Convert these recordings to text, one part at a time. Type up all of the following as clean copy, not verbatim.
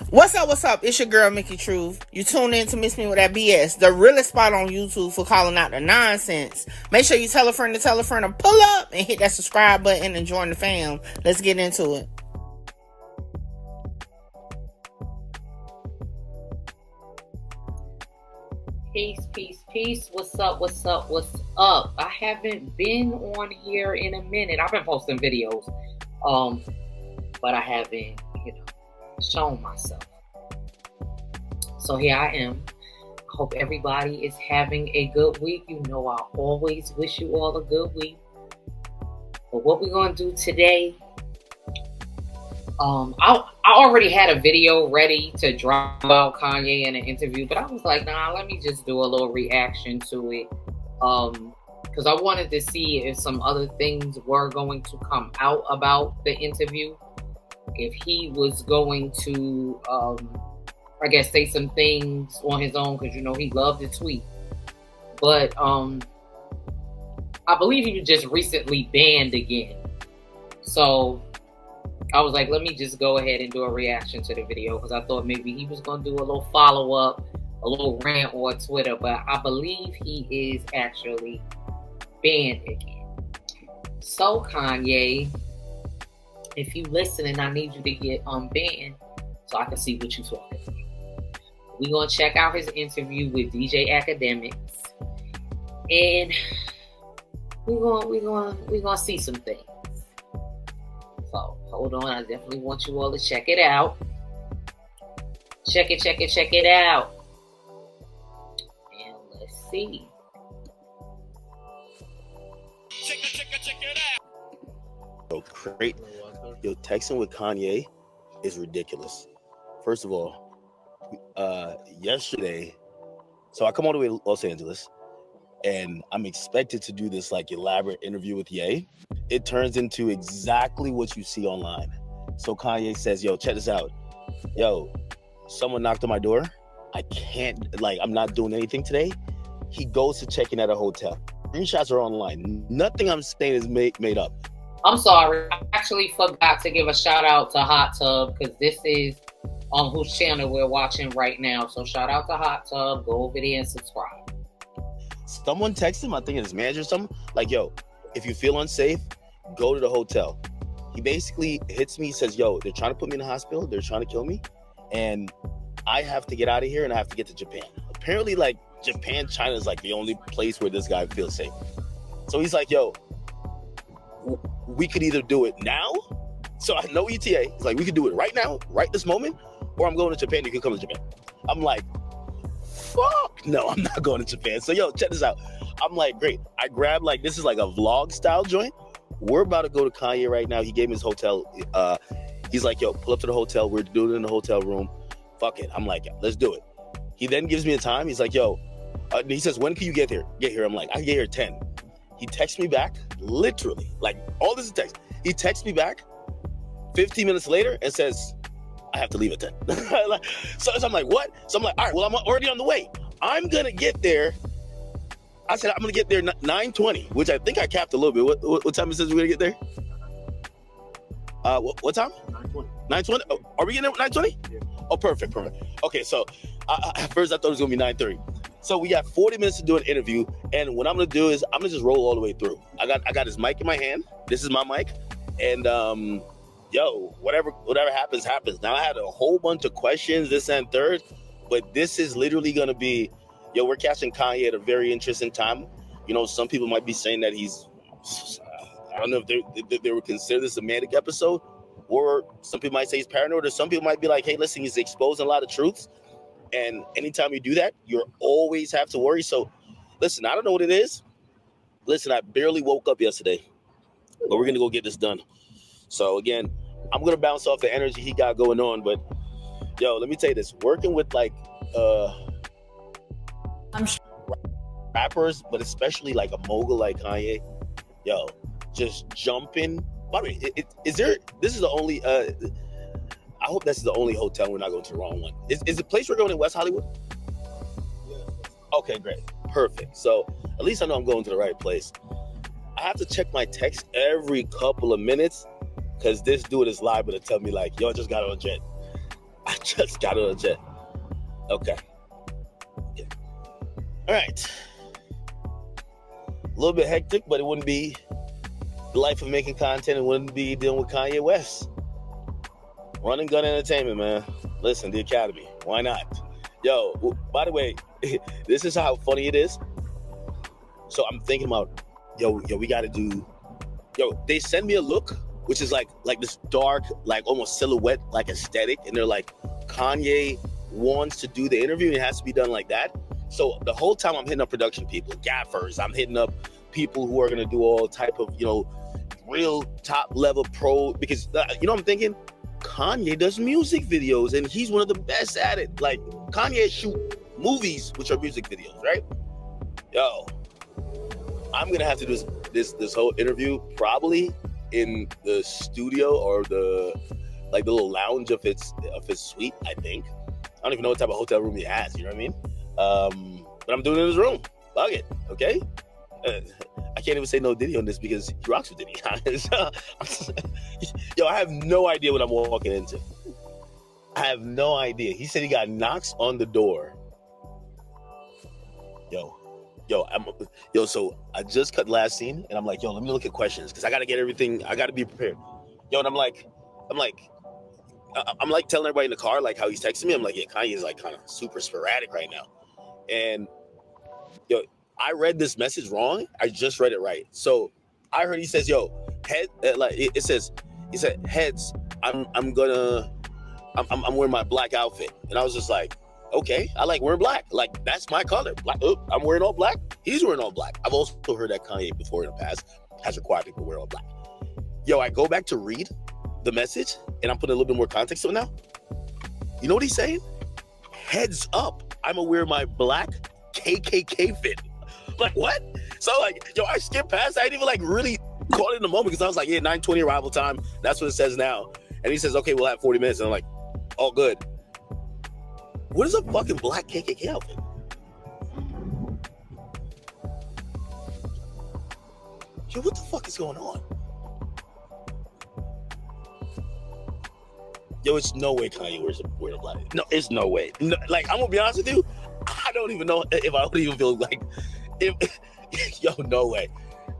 What's up? What's up? It's your girl, Mickey Truth. You tune in to Miss Me With That BS, the realest spot on YouTube for calling out the nonsense. Make sure you tell a friend to pull up and hit that subscribe button and join the fam. Let's get into it. Peace, peace, peace. What's up? What's up? What's up? I haven't been on here in a minute. I've been posting videos, but I haven't, shown myself. So here I am. I hope everybody is having a good week. I always wish you all a good week. But what we're gonna do today? I already had a video ready to drop about Kanye in an interview, but I was like, nah, let me just do a little reaction to it. Because I wanted to see if some other things were going to come out about the interview. If he was going to, I guess, say some things on his own, because, he loved to tweet. But I believe he was just recently banned again. So I was like, let me just go ahead and do a reaction to the video, because I thought maybe he was going to do a little follow-up, a little rant on Twitter, but I believe he is actually banned again. So Kanye, if you listening, I need you to get banned so I can see what you're talking about. We're going to check out his interview with DJ Akademiks, and we're going to see some things. So hold on, I definitely want you all to check it out. Check it out. And let's see. Check it out. Great. Texting with Kanye is ridiculous. First of all, yesterday, so I come all the way to Los Angeles, and I'm expected to do this elaborate interview with Ye. It turns into exactly what you see online. So Kanye says, yo, check this out. Yo, someone knocked on my door. I can't, I'm not doing anything today. He goes to check in at a hotel. Screenshots are online. Nothing I'm saying is made up. I'm sorry. I actually forgot to give a shout out to Hot Tub, because this is on whose channel we're watching right now. So shout out to Hot Tub. Go over there and subscribe. Someone texted him, I think his manager or something, yo, if you feel unsafe, go to the hotel. He basically hits me, says, yo, they're trying to put me in the hospital. They're trying to kill me. And I have to get out of here and I have to get to Japan. Apparently, Japan, China is the only place where this guy feels safe. So he's like, yo, we could either do it now. So I know ETA. He's like, we could do it right now, right this moment, or I'm going to Japan. You can come to Japan. I'm like, fuck no, I'm not going to Japan. So yo, check this out. I'm like, great. I grabbed this is a vlog style joint. We're about to go to Kanye right now. He gave me his hotel. He's like, yo, pull up to the hotel. We're doing it in the hotel room. Fuck it. I'm like, let's do it. He then gives me a time. He's like, yo, he says, when can you get here? I'm like, I can get here at 10. He texts me back, literally, all this is text. He texts me back 15 minutes later and says, I have to leave at 10. So I'm like, what? So I'm like, all right, well, I'm already on the way. I'm going to get there. I said, I'm going to get there 9:20, which I think I capped a little bit. What time it says we're going to get there? What time? 9:20. 9:20? Oh, are we getting there at 9:20? Yeah. Oh, perfect. Okay, so at first I thought it was going to be 9:30. So we got 40 minutes to do an interview, and what I'm going to do is I'm going to just roll all the way through. I got his mic in my hand. This is my mic. And yo, whatever happens. Now I had a whole bunch of questions, this and third, but this is literally going to be, yo, we're catching Kanye at a very interesting time. Some people might be saying that he's, I don't know if they would consider this a manic episode, or some people might say he's paranoid, or some people might be like, hey, listen, he's exposing a lot of truths. And anytime you do that, you always have to worry. So listen, I don't know what it is. Listen, I barely woke up yesterday, but we're going to go get this done. So again, I'm going to bounce off the energy he got going on. But yo, let me tell you this, working with rappers, but especially a mogul like Kanye, yo, just jumping. By the way, this is the only, I hope this is the only hotel we're not going to the wrong one. Is the place we're going in West Hollywood? Yeah. Okay, great. Perfect. So at least I know I'm going to the right place. I have to check my text every couple of minutes because this dude is liable to tell me yo, I just got on jet. I Just got on the jet. Okay. Yeah. All right. A little bit hectic, but it wouldn't be the life of making content. It wouldn't be dealing with Kanye West. Run and gun entertainment, man. Listen, the Academy. Why not? Yo, by the way, this is how funny it is. So I'm thinking about, we got to do, they send me a look, which is like this dark, like almost silhouette, like aesthetic. And they're like, Kanye wants to do the interview and it has to be done like that. So the whole time I'm hitting up production people, gaffers, I'm hitting up people who are going to do all type of, real top level pro, because I'm thinking Kanye does music videos and he's one of the best at it. Like Kanye shoot movies, which are music videos, right? Yo, I'm going to have to do this whole interview probably in the studio or the little lounge of his suite, I think. I don't even know what type of hotel room he has, you know what I mean? But I'm doing it in his room. Fuck it, okay? I can't even say no Diddy on this because he rocks with Diddy. Yo, I have no idea what I'm walking into. I have no idea. He said he got knocks on the door. So I just cut last scene and I'm like, let me look at questions because I got to get everything. I got to be prepared. And I'm like telling everybody in the car, like how he's texting me. I'm like, yeah, Kanye is like kind of super sporadic right now. And I read this message wrong. I just read it right. So I heard he says, head, he said, heads, I'm wearing my black outfit. And I was just like, okay, I like wearing black. Like, that's my color. Like, I'm wearing all black. He's wearing all black. I've also heard that Kanye before in the past has required people to wear all black. I go back to read the message and I'm putting a little bit more context to it now. You know what he's saying? Heads up, I'm gonna wear my black KKK fit. Like, what? So I skipped past. I didn't even really caught it in the moment because I was like, yeah, 9:20 arrival time. That's what it says now. And he says, okay, we'll have 40 minutes. And I'm like, all good. What is a fucking black KKK outfit? What the fuck is going on? It's no way Kanye wearing a black. No, it's no way. No, I'm gonna be honest with you. I don't even know if I would even feel like, no way.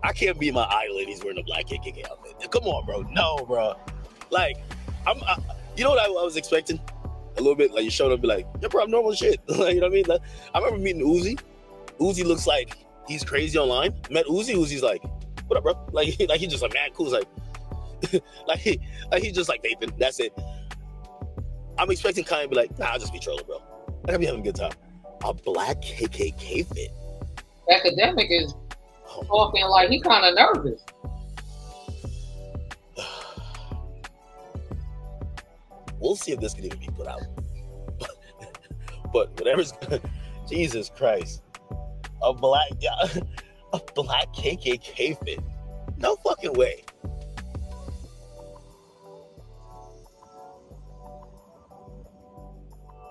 I can't be my idol and he's wearing a black KKK outfit. Come on, bro. No, bro. You know what I was expecting? A little bit, you showed up and be like, yeah, bro, I'm normal shit. You know what I mean? I remember meeting Uzi. Uzi looks like he's crazy online. Met Uzi. Uzi's like, what up, bro? He's just mad cool. He's just vaping. That's it. I'm expecting Kanye to be like, nah, I'll just be trolling, bro. I'll be having a good time. A black KKK fit. Academic is talking like he kind of nervous. We'll see if this can even be put out. But whatever's Jesus Christ. A black KKK fit. No fucking way.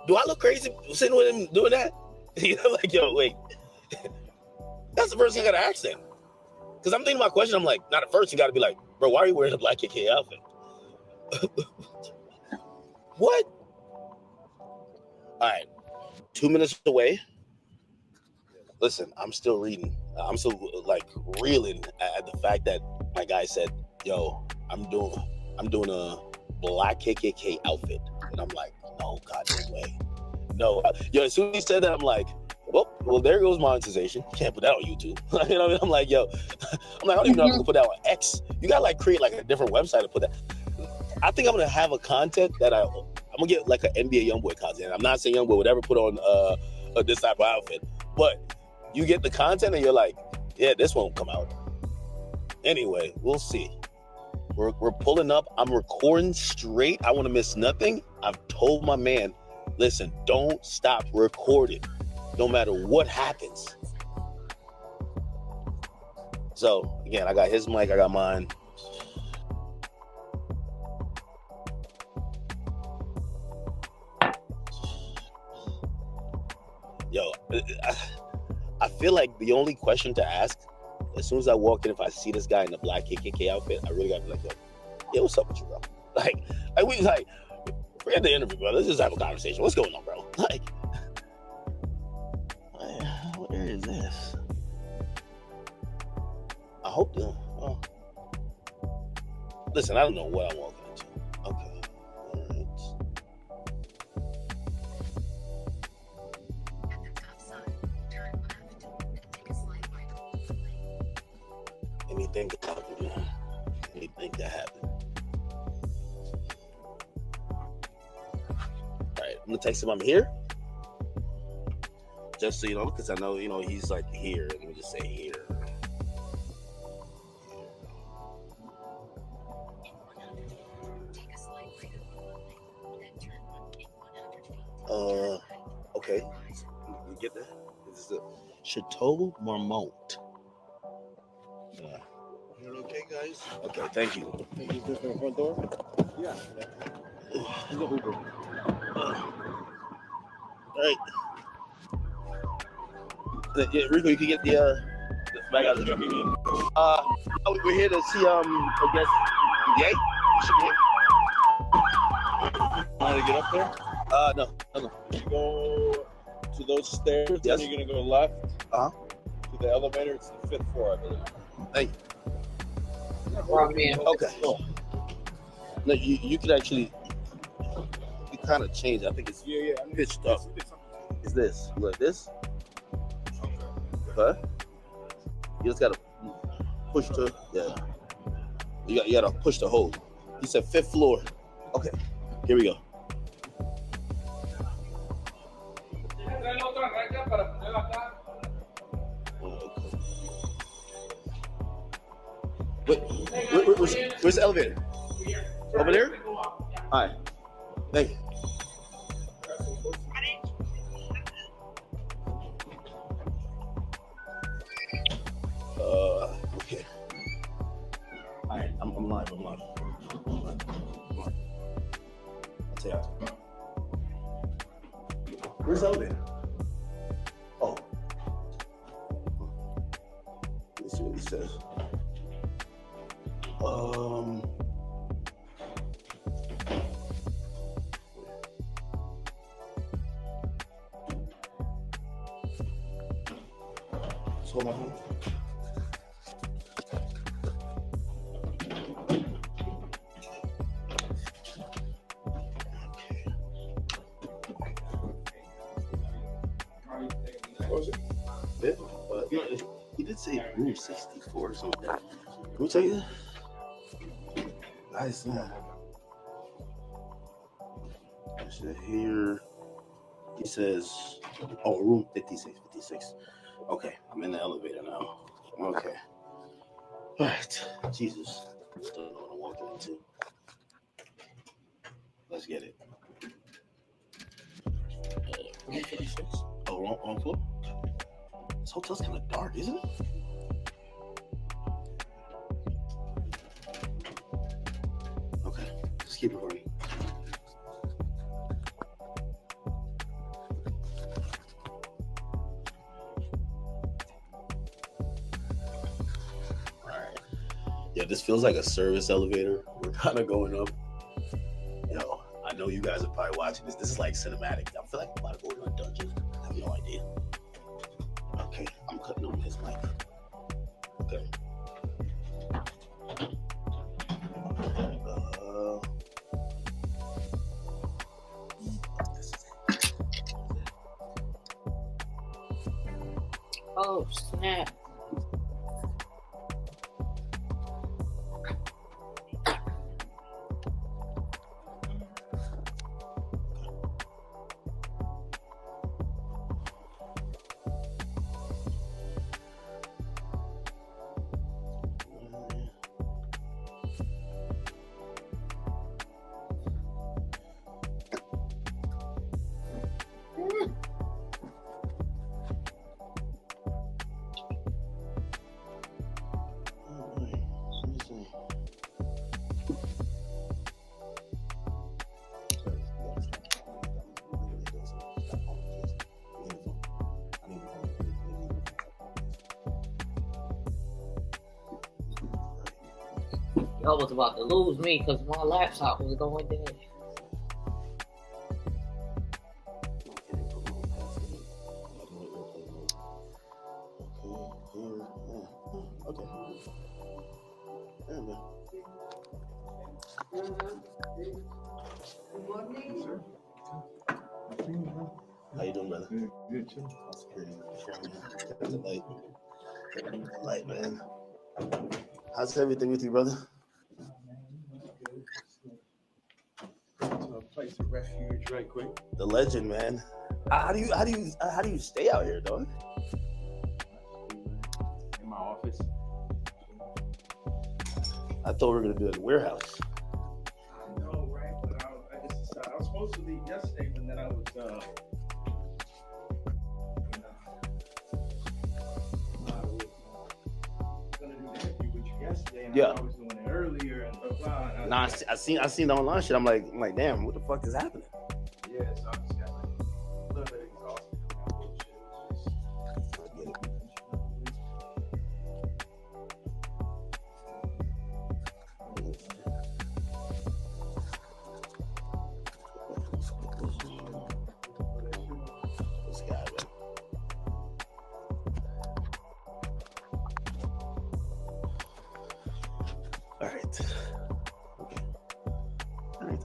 Do I look crazy sitting with him doing that? Wait. That's the first thing I gotta ask them. Because I'm thinking my question, I'm like, not at first you gotta be like, bro, why are you wearing a black KKK outfit? What? All right, 2 minutes away. Listen, I'm still reading. I'm still reeling at the fact that my guy said, I'm doing a black KKK outfit. And I'm like, no, God, no way. No. As soon as he said that, I'm like, well, there goes monetization. You can't put that on YouTube. You know what I mean? I'm like, I don't even know if I can put that on X. You gotta create a different website to put that. I think I'm gonna have a content that I'm gonna get an NBA YoungBoy content. I'm not saying YoungBoy would ever put on this type of outfit, but you get the content and you're like, yeah, this won't come out. Anyway, we'll see. We're pulling up. I'm recording straight. I want to miss nothing. I've told my man, listen, don't stop recording, no matter what happens. So again, I got his mic, I got mine. I feel like the only question to ask, as soon as I walk in, if I see this guy in the black KKK outfit, I really gotta be like, yo, what's up with you, bro? Forget the interview, bro. Let's just have a conversation. What's going on, bro? Like, where is this? I hope the. Listen, I don't know what I'm walking into. Okay. All right. Anything that happened. Anything that happened. Alright, I'm gonna text him I'm here. Just so you know, because I know, he's like here. Let me just say here. Okay. You get that? This is the Chateau Marmont. You're okay, guys? Okay, thank you. Thank you for the front door? Yeah. He's a Uber. Alright. Yeah, Rico, you can get the bag out of the truck. We're here to see, I guess, Yay? Want to get up there? No. You go to those stairs, yes. Then you're going to go left. Uh-huh. To the elevator. It's the 5th floor, I believe. Thank you. Okay. No, you could actually, you kind of change. I think it's pitched up. It's this. Look, this. Okay. You just gotta push to, yeah. You gotta push to hold. He said 5th floor. Okay. Here we go. Wait, where's the elevator? Over there? All right. Thank you. Okay. All right, I'm live. I'll tell you. Where's the elevator? Oh. Let's see what he says. Hold on. He did say room 64 or something. Can we tell you that? Guys, here he says, oh, room 56. Okay, I'm in the elevator now. Okay. All right. Jesus. Don't know what I'm walking into. Let's get it. Room 56? Oh, wrong floor? This hotel's kind of dark, isn't it? Okay, just keep it running. Alright. Yeah, this feels like a service elevator. We're kind of going up. Yo, I know you guys are probably watching this. This is like cinematic. I feel like I'm about to go to a dungeon. I have no idea. Okay, I'm cutting on his mic. Okay. Oh, snap. Y'all was about to lose me because my laptop was going dead. How you doing, brother? Good, too. Light, man. How's everything with you, brother? To a place of refuge right quick. The legend, man. How do you stay out here, dog? In my office. I thought we were gonna do it in the warehouse. I know, right? But I just decided I was supposed to leave yesterday, but then I was gonna do the interview with you yesterday, and Yeah. I was doing it earlier and blah blah. And Nah, I seen the online shit. I'm like, damn, what the fuck is happening? yeah, so I just got like a little bit exhausted from that bullshit. I get it. This guy, man. All right. Okay. All right.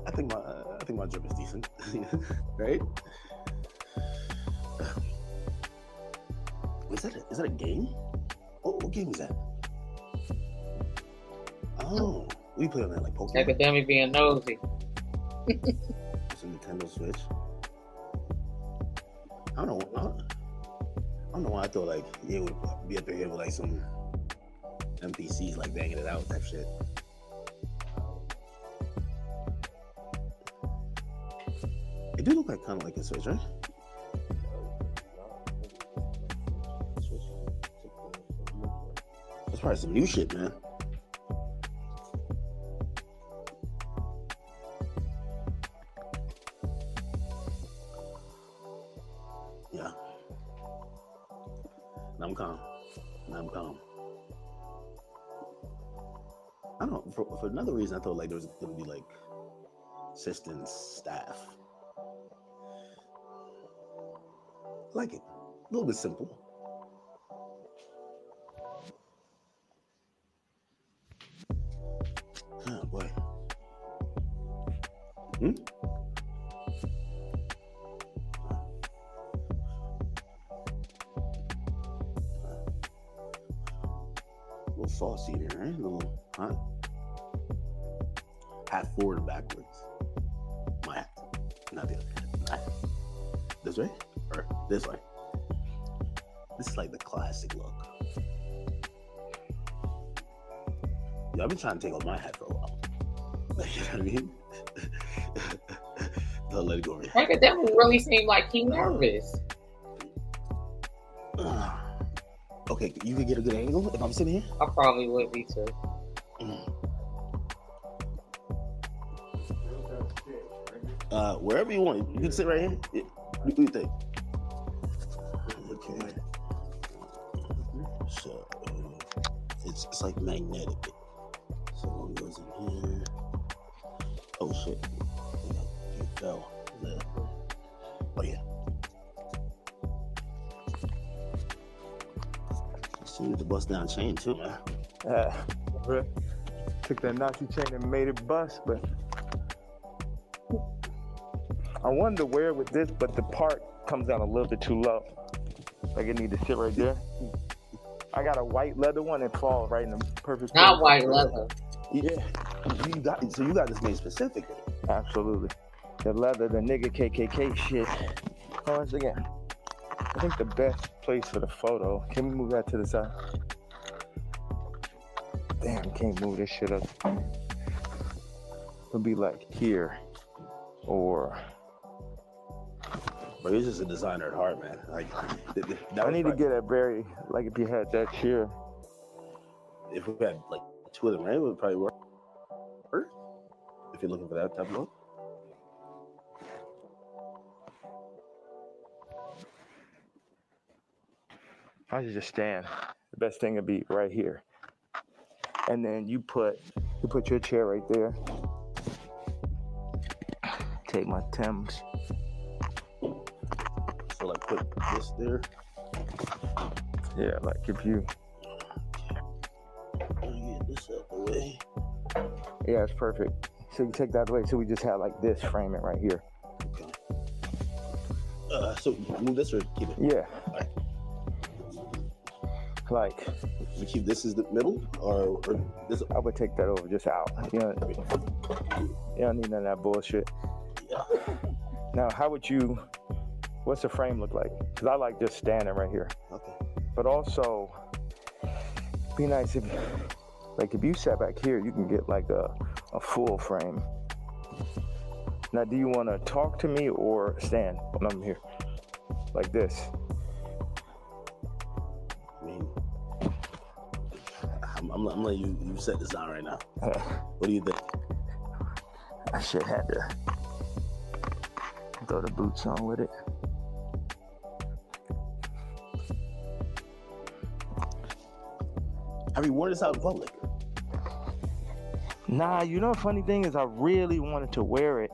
I think my job is decent, right? Is that a game? What game is that? Oh, we play on that like Pokemon. Academic being nosy. It's a Nintendo Switch. I don't know why I thought like it would be up here with like some NPCs like banging it out type shit. It do look like kind of like a Switch, right? That's probably some new shit, man. Yeah. Now I'm calm. I don't know. For another reason, I thought like there was gonna be like assistants, staff. I like it. A little bit simple. Oh boy. A little saucy there, right? A little hot. Hat forward and backwards. My hat. Not the other hat. My hat. This way? Or this way? This is like the classic look. Yeah, I've been trying to take off my hat for a while. You know what I mean? Don't let it go over your head. Academic really seemed like he nervous. Okay, you can get a good angle if I'm sitting here? I probably would be too. Wherever you want. You can sit right here. Yeah. What do you think? Okay. So, it's like magnetic. So one goes in here. Oh shit. You fell. Oh yeah. So you need to bust down chain too, man. Took that Nazi chain and made it bust, but I wanted to wear it with this, but the part comes down a little bit too low. Like it need to sit right there. I got a white leather one that falls right in the perfect Not place. white leather. Yeah. You got this made specifically. Absolutely. The leather, the nigga KKK shit. Once again, I think the best place for the photo. Can we move that to the side? Damn, can't move this shit up. Would be like here, or. But he's just a designer at heart, man. Like, I need to get a very, like if you had that chair. If we had like two of them, right, it would probably work. If you're looking for that type of look. I should just stand. The best thing would be right here. And then you put your chair right there. Take my Timbs. So like put this there. Yeah, like if you. Get this out the way. Yeah, it's perfect. So you take that away. So we just have like this, frame it right here. Okay. So move this or keep it? Yeah. All right. Like, We keep this as the middle, or this? I would take that over just out. You don't need none of that bullshit. Yeah. Now, what's the frame look like? Because I like just standing right here. Okay. But also, be nice if you sat back here, you can get like a full frame. Now, do you want to talk to me or stand when I'm here? Like this. I mean, I'm letting you set this down right now. What do you think? I should have to throw the boots on with it. Have you worn this out in public? Nah, the funny thing is I really wanted to wear it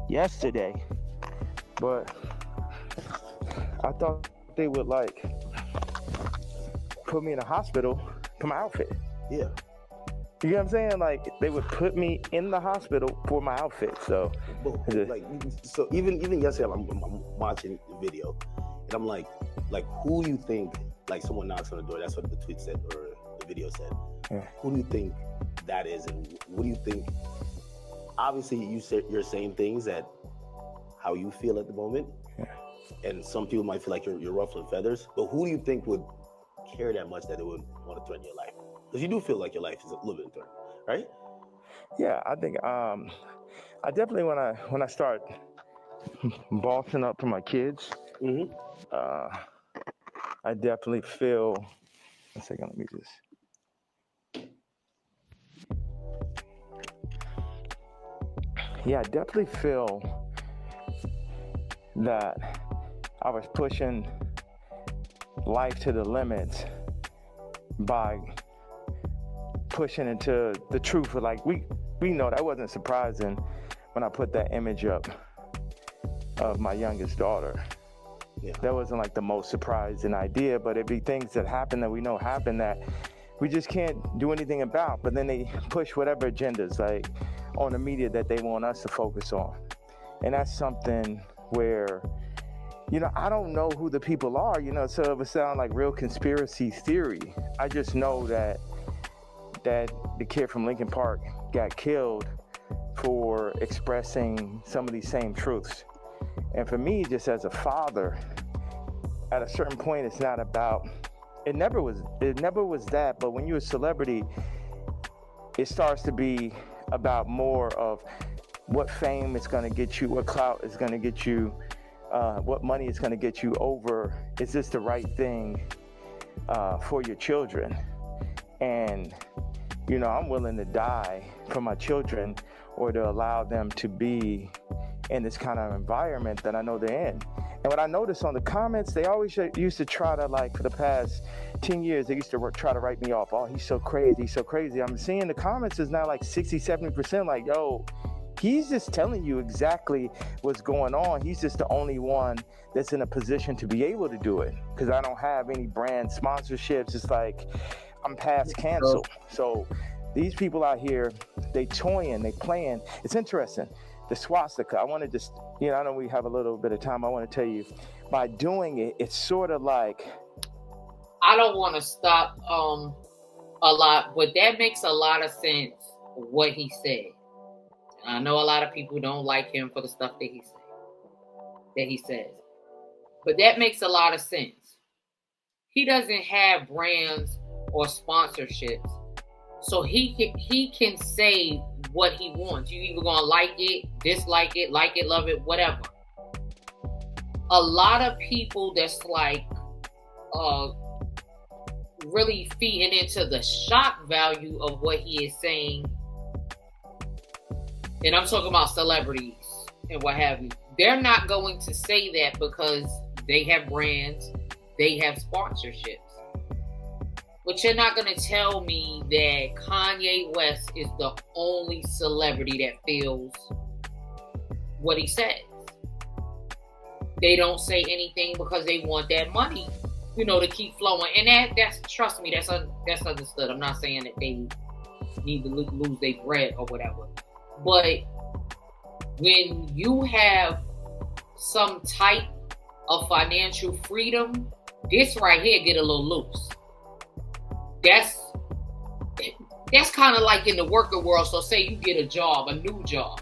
yesterday, but I thought they would like put me in a hospital for my outfit. Yeah. You know what I'm saying? Like they would put me in the hospital for my outfit. So, so even yesterday, I'm watching the video, and I'm like, who do you think? Like someone knocks on the door. That's what the tweet said or the video said. Yeah. Who do you think that is, and what do you think? Obviously, you're saying things that how you feel at the moment, and some people might feel like you're ruffling feathers. But who do you think would care that much that it would want to threaten your life? Because you do feel like your life is a little bit threatened, right? Yeah, I think I definitely when I start bossing up for my kids, I definitely feel. One second, let me just. Yeah, I definitely feel that I was pushing life to the limits by pushing into the truth. Like we know that wasn't surprising when I put that image up of my youngest daughter. Yeah. That wasn't like the most surprising idea, but it'd be things that happen that we know happen that we just can't do anything about. But then they push whatever agendas like on the media that they want us to focus on. And that's something where, I don't know who the people are, so it would sound like real conspiracy theory. I just know that the kid from Lincoln Park got killed for expressing some of these same truths. And for me, just as a father, at a certain point, it's not about, it never was that, but when you're a celebrity, it starts to be about more of what fame is going to get you, what clout is going to get you, what money is going to get you over. Is this the right thing for your children? And, I'm willing to die for my children or to allow them to be in this kind of environment that I know they're in. And what I noticed on the comments, they always used to try to, for the past 10 years, they used to try to write me off. Oh, he's so crazy. I'm seeing the comments is now 60, 70% like, yo, he's just telling you exactly what's going on. He's just the only one that's in a position to be able to do it. Because I don't have any brand sponsorships. It's like, I'm past cancel. So these people out here, they toying, they playing. It's interesting. The swastika, I want to just, I know we have a little bit of time. I want to tell you, by doing it, it's sort of like. I don't want to stop a lot, but that makes a lot of sense, what he said. I know a lot of people don't like him for the stuff that he says. But that makes a lot of sense. He doesn't have brands or sponsorships. So he can say what he wants. You either gonna like it, dislike it, love it, whatever. A lot of people that's really feeding into the shock value of what he is saying. And I'm talking about celebrities and what have you. They're not going to say that because they have brands, they have sponsorships. But you're not going to tell me that Kanye West is the only celebrity that feels what he says. They don't say anything because they want that money, to keep flowing. And that's trust me, that's understood. I'm not saying that they need to lose their bread or whatever. But when you have some type of financial freedom, this right here get a little loose. That's kind of like in the worker world. So say you get a job, a new job.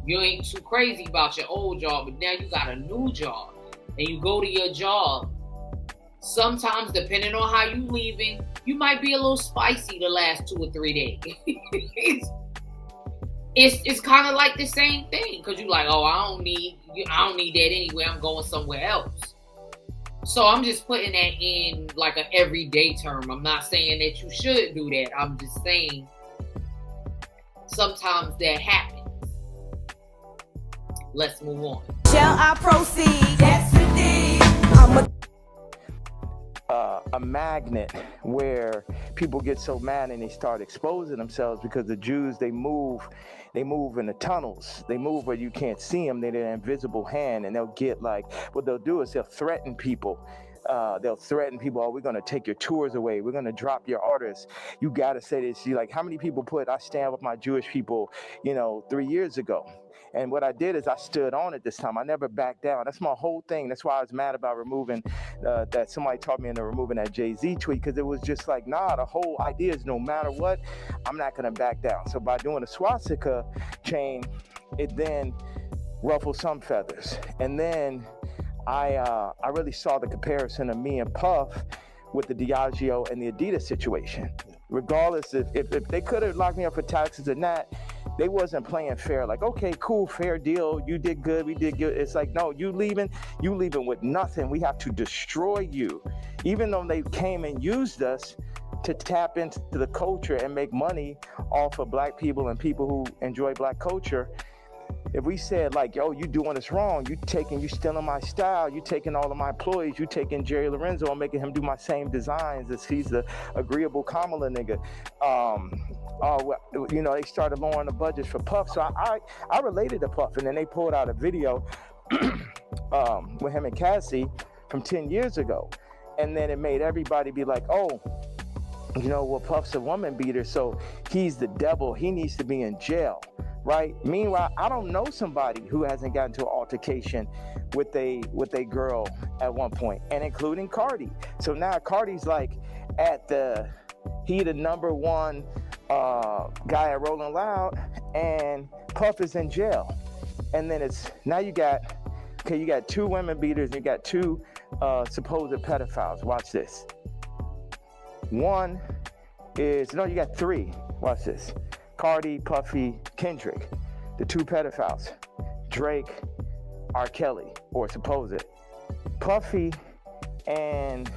You ain't too crazy about your old job, but now you got a new job. And you go to your job. Sometimes, depending on how you leaving, you might be a little spicy the last 2 or 3 days. It's kind of like the same thing. Because you're like, oh, I don't need that anyway. I'm going somewhere else. So I'm just putting that in like an everyday term. I'm not saying that you should do that. I'm just saying sometimes that happens. Let's move on. Shall I proceed? Yes, indeed. I'm a magnet where people get so mad and they start exposing themselves because the Jews, they move in the tunnels. They move where you can't see them. They're an invisible hand, and they'll get like, what they'll do is they'll threaten people. Oh, we're going to take your tours away. We're going to drop your orders. You got to say this. You like, how many people I stand with my Jewish people, 3 years ago. And what I did is I stood on it this time. I never backed down. That's my whole thing. That's why I was mad about removing that. Somebody taught me into removing that Jay-Z tweet, because it was just like, nah, the whole idea is no matter what, I'm not going to back down. So by doing a swastika chain, it then ruffled some feathers. And then I really saw the comparison of me and Puff with the Diageo and the Adidas situation. Regardless if they could have locked me up for taxes or not, they wasn't playing fair. Like, okay, cool, fair deal. You did good, we did good. It's like, no, you leaving with nothing. We have to destroy you. Even though they came and used us to tap into the culture and make money off of black people and people who enjoy black culture. If we said like, yo, you doing this wrong, you stealing my style, you taking all of my employees, you taking Jerry Lorenzo and making him do my same designs as he's the agreeable Kamala nigga. They started lowering the budgets for Puff. So I related to Puff, and then they pulled out a video with him and Cassie from 10 years ago. And then it made everybody be like, oh, Puff's a woman beater, so he's the devil. He needs to be in jail. Right. Meanwhile, I don't know somebody who hasn't gotten to an altercation with a girl at one point, and including Cardi. So now Cardi's like he the number one guy at Rolling Loud, and Puff is in jail. And then you got 2 women beaters, and you got 2 supposed pedophiles. Watch this. You got 3. Watch this. Cardi, Puffy, Kendrick, the 2 pedophiles, Drake, R. Kelly, or supposed. Puffy and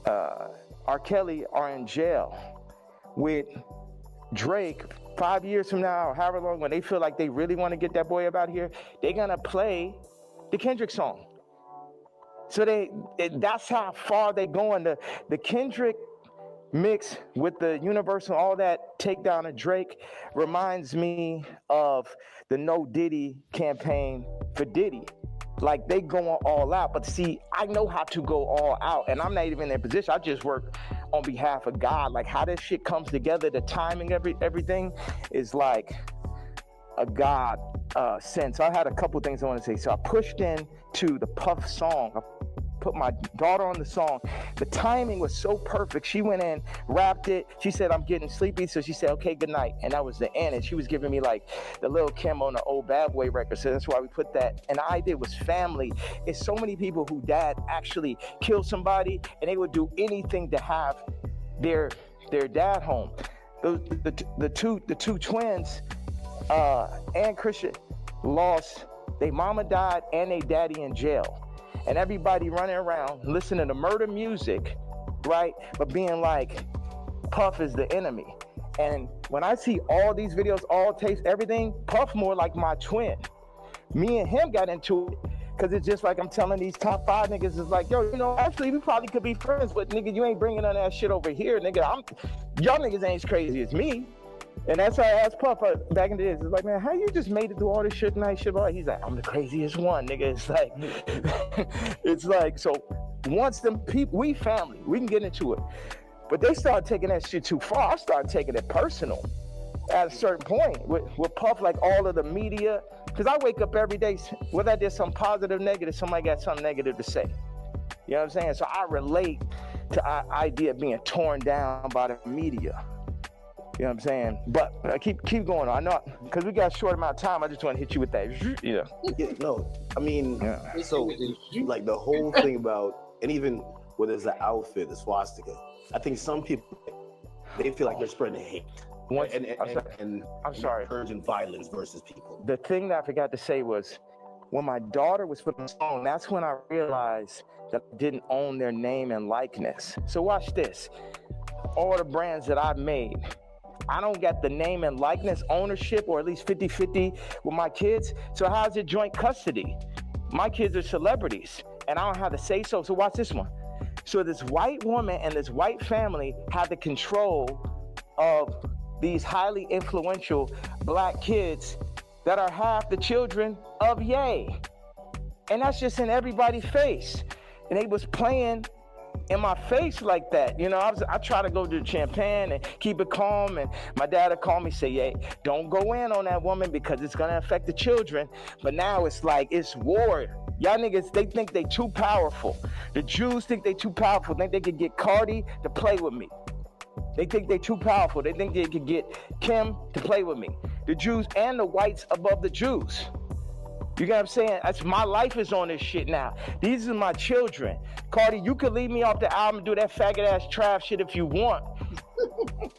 R. Kelly are in jail with Drake 5 years from now, or however long, when they feel like they really want to get that boy up out here, they're going to play the Kendrick song. So that's how far they going. The Kendrick mix with the Universal, all that takedown of Drake reminds me of the No Diddy campaign for Diddy. Like, they going all out, but see, I know how to go all out, and I'm not even in a position. I just work on behalf of God. Like, how this shit comes together, the timing, everything is like a God sense. I had a couple things I want to say. So I pushed into the Puff song. I put my daughter on the song. The timing was so perfect. She went in, rapped it. She said, I'm getting sleepy. So she said, okay, good night. And that was the end. And she was giving me like the Lil Kim on the old Bad Boy record. So that's why we put that. And the idea was family. It's so many people who dad actually killed somebody, and they would do anything to have their dad home. The two twins, and Christian, lost their mama died and their daddy in jail. And everybody running around listening to murder music, right? But being like, Puff is the enemy. And when I see all these videos, all tapes, everything, Puff more like my twin. Me and him got into it because it's just like I'm telling these top 5 niggas, is like, yo, actually we probably could be friends, but nigga, you ain't bringing none of that shit over here, nigga. Y'all niggas ain't as crazy as me. And that's why I asked Puff back in the days. It's like, man, how you just made it through all this shit, nice shit? He's like, I'm the craziest one, nigga. It's like, so once them people, we family, we can get into it. But they started taking that shit too far. I started taking it personal. at a certain point with Puff, like all of the media, because I wake up every day, whether there's some positive, negative, somebody got something negative to say. You know what I'm saying? So I relate to the idea of being torn down by the media. You know what I'm saying? But keep going. I know, because we got a short amount of time. I just want to hit you with that. Yeah, no, I mean, so like the whole thing about, and even whether it's an outfit, the swastika, I think some people, they feel like they're spreading hate and encouraging violence versus people. The thing that I forgot to say was, when my daughter was put on the song, that's when I realized that I didn't own their name and likeness. So watch this. All the brands that I've made, I don't get the name and likeness ownership, or at least 50-50 with my kids. So how's it joint custody? My kids are celebrities and I don't have to say so. So watch this one. So this white woman and this white family have the control of these highly influential black kids that are half the children of Ye. And that's just in everybody's face. And they was playing in my face like that. You know, I try to go to champagne and keep it calm, and my dad would call me, say, hey, don't go in on that woman because it's gonna affect the children. But now it's like, it's war. Y'all niggas, they think they too powerful. The Jews think they too powerful, think they could get Cardi to play with me. They think they too powerful. They think they could get Kim to play with me. The Jews and the whites above the Jews. You get what I'm saying? That's, my life is on this shit now. These are my children. Cardi, you could leave me off the album and do that faggot ass trap shit if you want.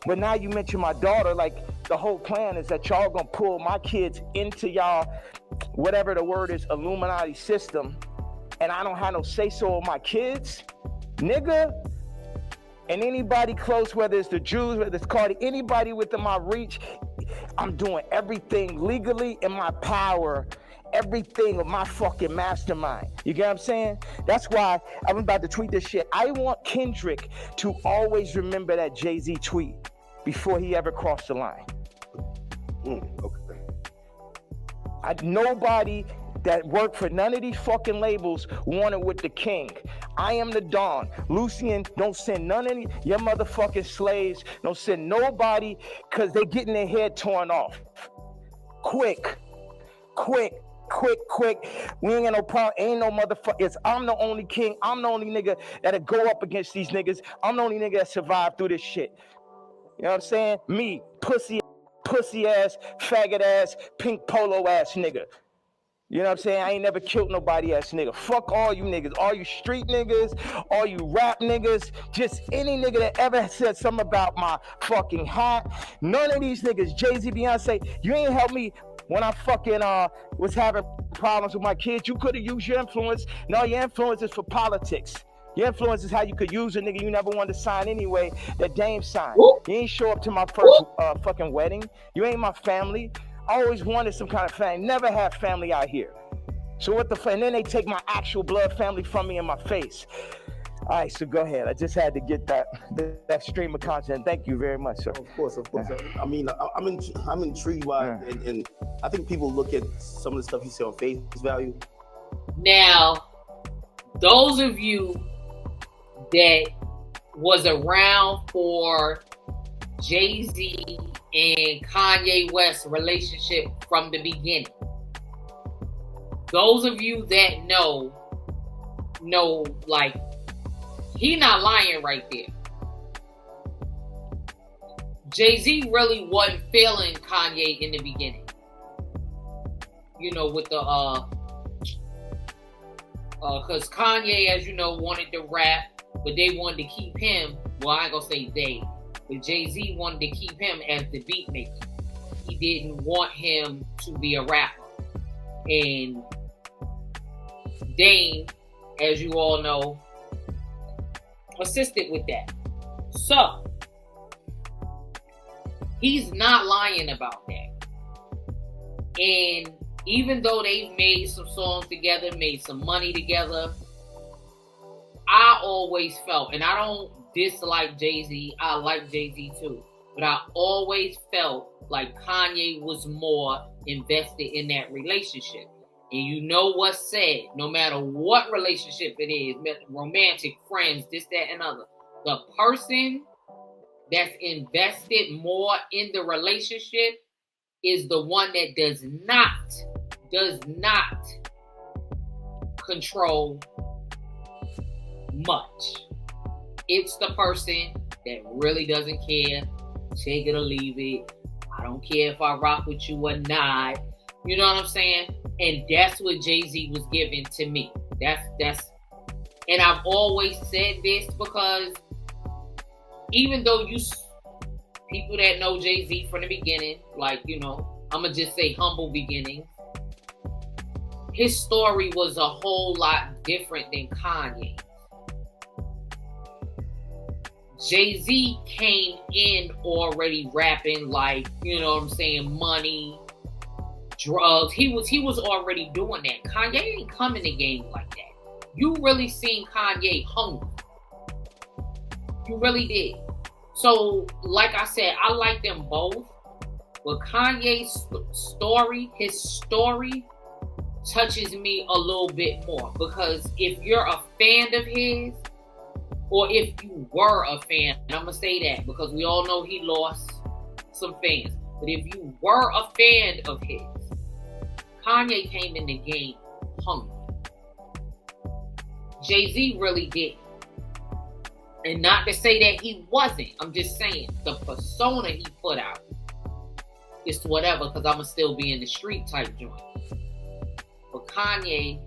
But now you mention my daughter, like the whole plan is that y'all gonna pull my kids into y'all, whatever the word is, Illuminati system, and I don't have no say so of my kids, nigga. And anybody close, whether it's the Jews, whether it's Cardi, anybody within my reach, I'm doing everything legally in my power, everything of my fucking mastermind. You get what I'm saying? That's why I'm about to tweet this shit. I want Kendrick to always remember that Jay-Z tweet before he ever crossed the line. Okay. Nobody that worked for none of these fucking labels wanted with the king. I am the Don. Lucian, don't send none of your motherfucking slaves. Don't send nobody, because they getting their head torn off. Quick. We ain't got no problem. Ain't no motherfuckers. I'm the only king. I'm the only nigga that'll go up against these niggas. I'm the only nigga that survived through this shit. You know what I'm saying? Me, pussy ass, faggot ass, pink polo ass nigga. You know what I'm saying? I ain't never killed nobody ass nigga. Fuck all you niggas. All you street niggas, all you rap niggas, just any nigga that ever said something about my fucking hat. None of these niggas, Jay-Z, Beyonce, you ain't helped me when I fucking was having problems with my kids. You could have used your influence. No, your influence is for politics. Your influence is how you could use a nigga you never wanted to sign anyway, that Dame signed. You ain't show up to my first fucking wedding. You ain't my family. I always wanted some kind of family. Never had family out here. So what the fuck? And then they take my actual blood family from me in my face. All right, so go ahead. I just had to get that stream of content. Thank you very much, sir. Of course. I mean, I'm intrigued by, and I think people look at some of the stuff you say on face value. Now, those of you that was around for Jay-Z and Kanye West relationship from the beginning, those of you that know, like, he not lying right there. Jay-Z really wasn't feeling Kanye in the beginning. You know, with the because Kanye, as you know, wanted to rap, but they wanted to keep him. Well, I ain't gonna say they, but Jay-Z wanted to keep him as the beat maker. He didn't want him to be a rapper. And Dame, as you all know, assisted with that. So, he's not lying about that. And even though they've made some songs together, made some money together, I always felt, and I don't dislike Jay-Z, I like Jay-Z too, but I always felt like Kanye was more invested in that relationship. And you know what's said, no matter what relationship it is, romantic, friends, this, that, and other, the person that's invested more in the relationship is the one that does not control much. It's the person that really doesn't care. Take it or leave it. I don't care if I rock with you or not. You know what I'm saying? And that's what Jay-Z was giving to me. That's and I've always said this because even though people that know Jay-Z from the beginning, like, you know, I'm going to just say humble beginnings, his story was a whole lot different than Kanye. Jay-Z came in already rapping like, you know what I'm saying, money, drugs. He was already doing that. Kanye ain't come in the game like that. You really seen Kanye hungry. You really did. So, like I said, I like them both. But Kanye's story, his story, touches me a little bit more. Because if you're a fan of his, or if you were a fan, and I'm going to say that because we all know he lost some fans. But if you were a fan of his, Kanye came in the game hungry. Jay-Z really didn't. And not to say that he wasn't. I'm just saying the persona he put out is whatever, because I'm going to still be in the street type joint. But Kanye,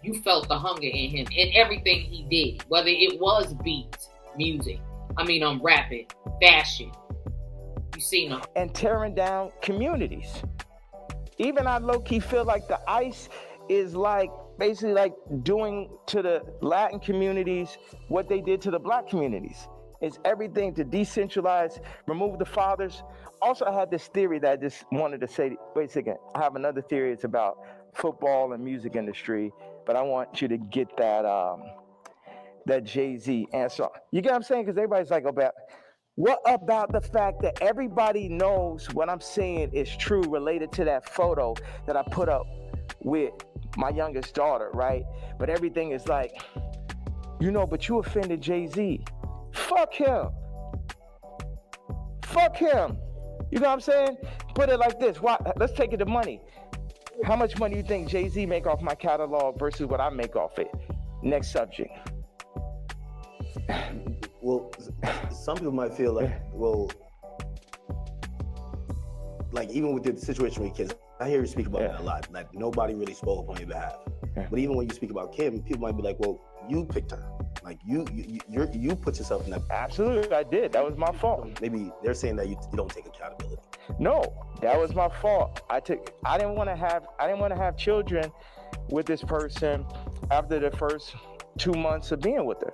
you felt the hunger in him in everything he did, whether it was beats, music, rapping, fashion. You seen him. And tearing down communities. Even I low-key feel like the ICE is like basically like doing to the Latin communities what they did to the black communities. It's everything to decentralize, remove the fathers. Also, I had this theory that I just wanted to say, wait a second, I have another theory. It's about football and music industry, but I want you to get that Jay-Z answer. You get what I'm saying? Because everybody's like, what about the fact that everybody knows what I'm saying is true related to that photo that I put up with my youngest daughter, right? But everything is like, but you offended Jay-Z. Fuck him. Fuck him. You know what I'm saying? Put it like this. Why? Let's take it to money. How much money do you think Jay-Z make off my catalog versus what I make off it? Next subject. Well, some people might feel like, like even with the situation with kids, I hear you speak about that a lot. Like nobody really spoke on your behalf. Yeah. But even when you speak about Kim, people might be like, well, you picked her. Like you put yourself in that. Absolutely, I did. That was my fault. Maybe they're saying that you don't take accountability. No, that was my fault. I didn't want to have children with this person after the first 2 months of being with her.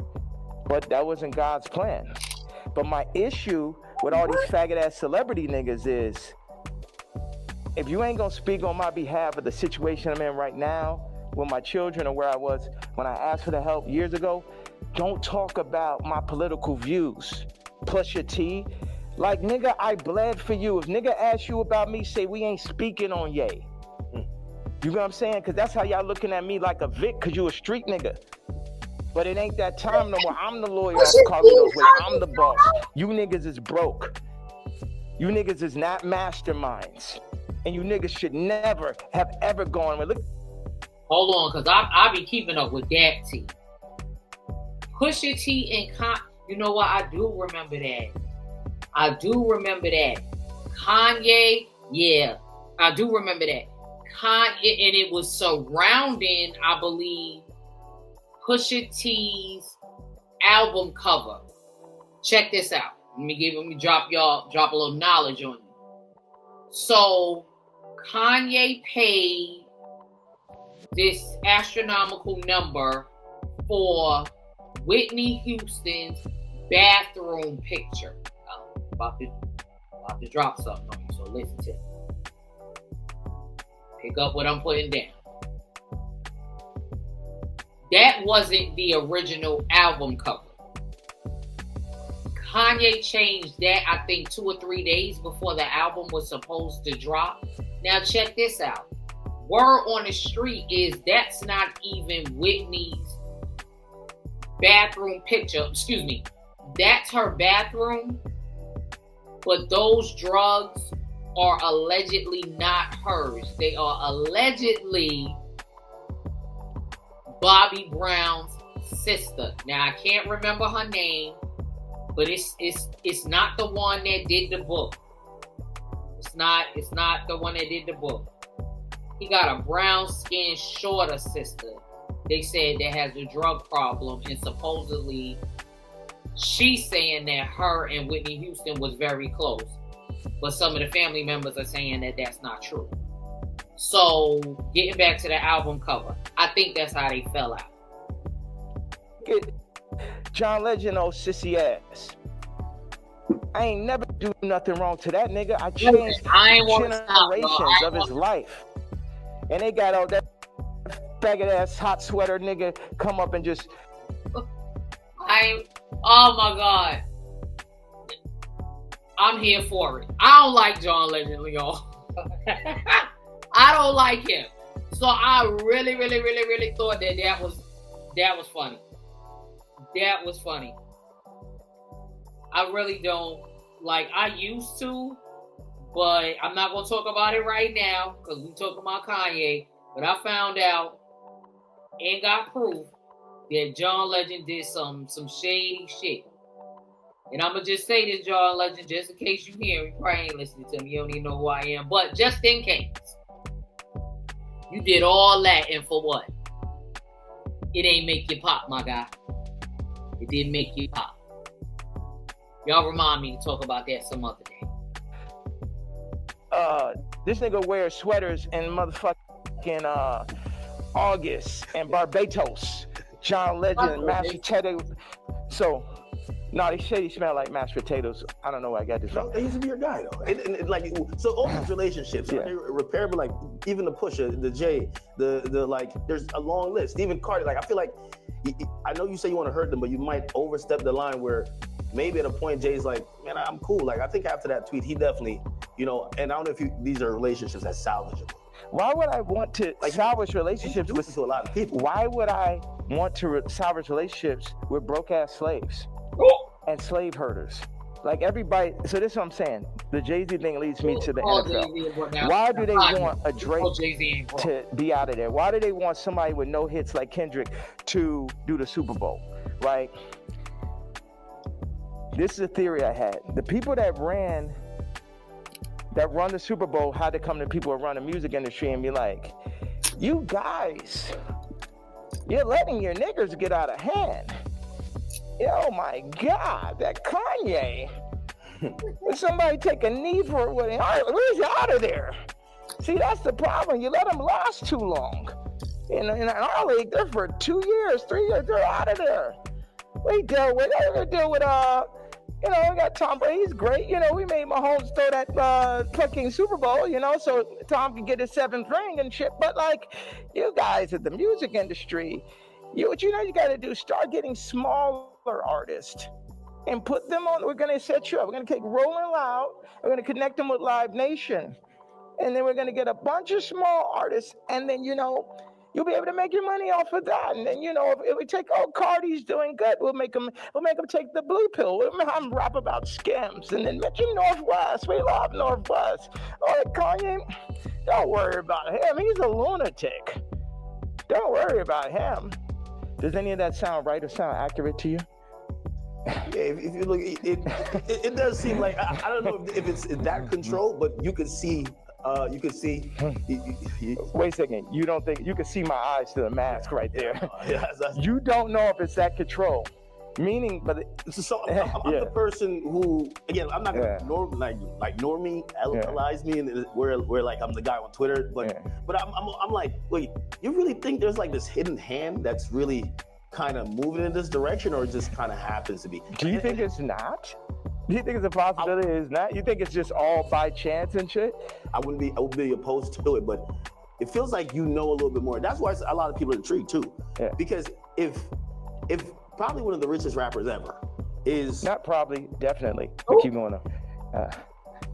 But that wasn't God's plan. But my issue with all these faggot ass celebrity niggas is, if you ain't gonna speak on my behalf of the situation I'm in right now with my children or where I was when I asked for the help years ago, don't talk about my political views. Plus your T. Like, nigga, I bled for you. If nigga asks you about me, say we ain't speaking on Ye. You know what I'm saying? Because that's how y'all looking at me like a Vic, because you a street nigga. But it ain't that time no more. I'm the lawyer at Carlito's Way. I'm the boss. You niggas is broke. You niggas is not masterminds. And you niggas should never have ever gone with. Look. Hold on, because I be keeping up with that T. Pusha T and you know what? I do remember that. Kanye, yeah, I do remember that. Kanye, and it was surrounding, I believe, Pusha T's album cover. Check this out. Let me drop a little knowledge on you. So Kanye paid this astronomical number for Whitney Houston's bathroom picture. I'm about to drop something on you, so listen to it. Pick up what I'm putting down. That wasn't the original album cover. Kanye changed that, I think, 2 or 3 days before the album was supposed to drop. Now check this out. Word on the street is that's not even Whitney's bathroom picture. that's her bathroom, but those drugs are allegedly not hers. They are allegedly Bobby Brown's sister. Now I can't remember her name, but it's not the one that did the book. It's not the one that did the book. He got a brown-skinned, shorter sister. They said that has a drug problem, and supposedly she's saying that her and Whitney Houston was very close. But some of the family members are saying that that's not true. So, getting back to the album cover, I think that's how they fell out. John Legend, old sissy ass. I ain't never do nothing wrong to that nigga. I changed generations of his life. And they got all that faggot ass hot sweater nigga come up and just... oh my God. I'm here for it. I don't like John Legend, y'all. I don't like him. So I really thought that was funny. That was funny. I really don't like. I used to, but I'm not gonna talk about it right now because we talking about Kanye. But I found out and got proof that John Legend did some shady shit. And I'm gonna just say this, John Legend, just in case you hear me. You probably ain't listening to me. You don't even know who I am. But just in case, you did all that, and for what? It ain't make you pop, my guy. It didn't make you pop. Y'all remind me to talk about that some other day. This nigga wears sweaters in motherfucking August and Barbados. John Legend, mashed potatoes. So, no, they say he smell like mashed potatoes. I don't know where I got this from. He used to be your guy though, and like so all these relationships, they're repairable. Like even the Pusha, the Jay, the like. There's a long list. Even Cardi. Like I feel like I know you say you want to hurt them, but you might overstep the line where maybe at a point Jay's like, man, I'm cool. Like I think after that tweet, he definitely, and I don't know if these are relationships that's salvageable. Why would I want to salvage relationships with a lot of people? Why would I want to salvage relationships with broke ass slaves and slave herders? Like everybody. So this is what I'm saying. The Jay-Z thing leads me to the NFL. Why do they want a Drake to be out of there? Why do they want somebody with no hits like Kendrick to do the Super Bowl? Right. This is a theory I had. The people that run the Super Bowl had to come to people who run the music industry and be like, you guys, you're letting your niggers get out of hand. Oh my God, that Kanye. Somebody take a knee for it. Where's he out of there? See, that's the problem. You let them last too long. In our league, they're for 2 years, 3 years, they're out of there. We deal with we got Tom Brady. He's great. We made Mahomes throw that fucking Super Bowl, so Tom can get his 7th ring and shit. But like, you guys at the music industry, you got to do, start getting smaller artists and put them on. We're going to set you up. We're going to take Rolling Loud. We're going to connect them with Live Nation. And then we're going to get a bunch of small artists. And then, you'll be able to make your money off of that. And then, if we take, Cardi's doing good, we'll make them take the blue pill. We'll have them rap about scams. And then mention Northwest. We love Northwest. Kanye, don't worry about him. He's a lunatic. Don't worry about him. Does any of that sound right or sound accurate to you? Yeah, if you look, it does seem like, I don't know if it's that control, but you could see. Wait a second. You don't think you can see my eyes through the mask right there? You don't know if it's that control. Meaning, but I'm the person who, again, I'm not gonna normalize me, and where like I'm the guy on Twitter, but I'm like, wait, you really think there's like this hidden hand that's really kind of moving in this direction, or it just kind of happens to be? Do you think it's not? Do you think it's a possibility it's not? You think it's just all by chance and shit? I would be opposed to it, but it feels like a little bit more. That's why a lot of people are intrigued too. Yeah. Because if probably one of the richest rappers ever is not probably, definitely. But keep going on.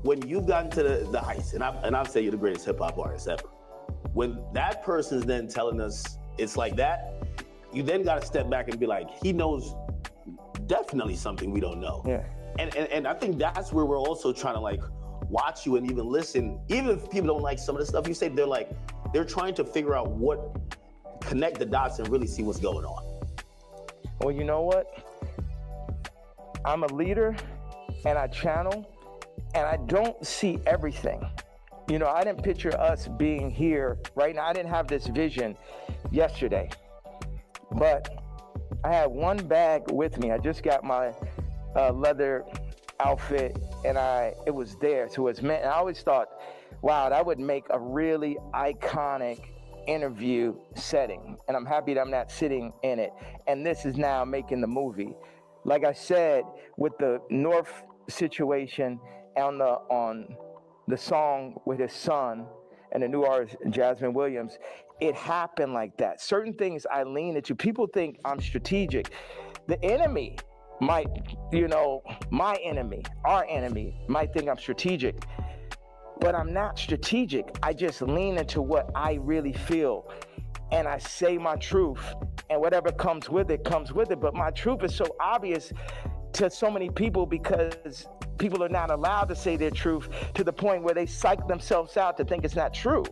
When you've gotten to the heights, and I'll say you're the greatest hip hop artist ever. When that person's then telling us it's like that, you then got to step back and be like, he knows definitely something we don't know. Yeah. And I think that's where we're also trying to like watch you and even listen. Even if people don't like some of the stuff you say, they're trying to figure out what, connect the dots and really see what's going on. Well, you know what? I'm a leader and I channel and I don't see everything. You know, I didn't picture us being here right now. I didn't have this vision yesterday, but I had one bag with me. I just got my leather outfit and it was there. So it's meant, and I always thought, wow, that would make a really iconic interview setting. And I'm happy that I'm not sitting in it. And this is now making the movie. Like I said, with the North situation on the song with his son and the new artist, Jasmine Williams, it happened like that. Certain things I lean into. People think I'm strategic. The enemy might, my enemy, our enemy might think I'm strategic, but I'm not strategic. I just lean into what I really feel and I say my truth, and whatever comes with it, comes with it. But my truth is so obvious to so many people because people are not allowed to say their truth to the point where they psych themselves out to think it's not true.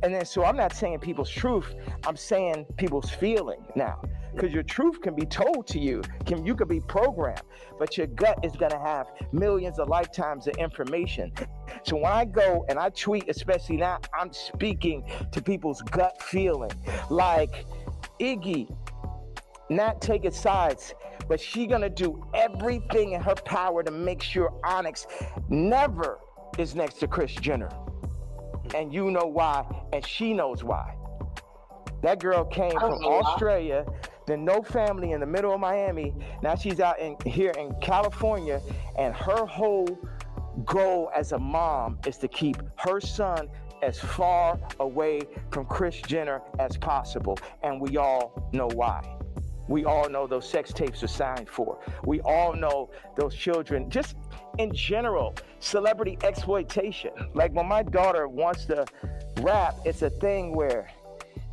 And then, so I'm not saying people's truth, I'm saying people's feeling now. Because your truth can be told to you, you could be programmed, but your gut is gonna have millions of lifetimes of information. So when I go and I tweet, especially now, I'm speaking to people's gut feeling. Like Iggy, not taking sides, but she gonna do everything in her power to make sure Onyx never is next to Kris Jenner. And you know why, and she knows why. That girl came from Australia, then no family in the middle of Miami. Now she's out here in California, and her whole goal as a mom is to keep her son as far away from Kris Jenner as possible. And we all know why. We all know those sex tapes are signed for. We all know those children, just in general, celebrity exploitation. Like when my daughter wants to rap, it's a thing where,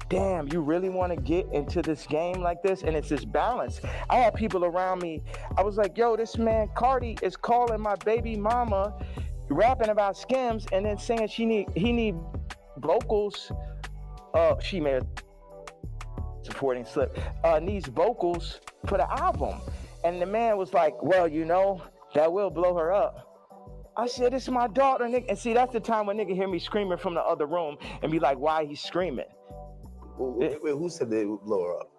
damn, you really want to get into this game like this? And it's this balance. I had people around me, I was like, yo, this man Cardi is calling my baby mama, rapping about Skims, and then saying he need vocals. She may have supporting slip, needs vocals for the album. And the man was like, well, that will blow her up. I said, it's my daughter, nigga. And see, that's the time when nigga hear me screaming from the other room and be like, why he screaming? Wait, who said they would blow her up?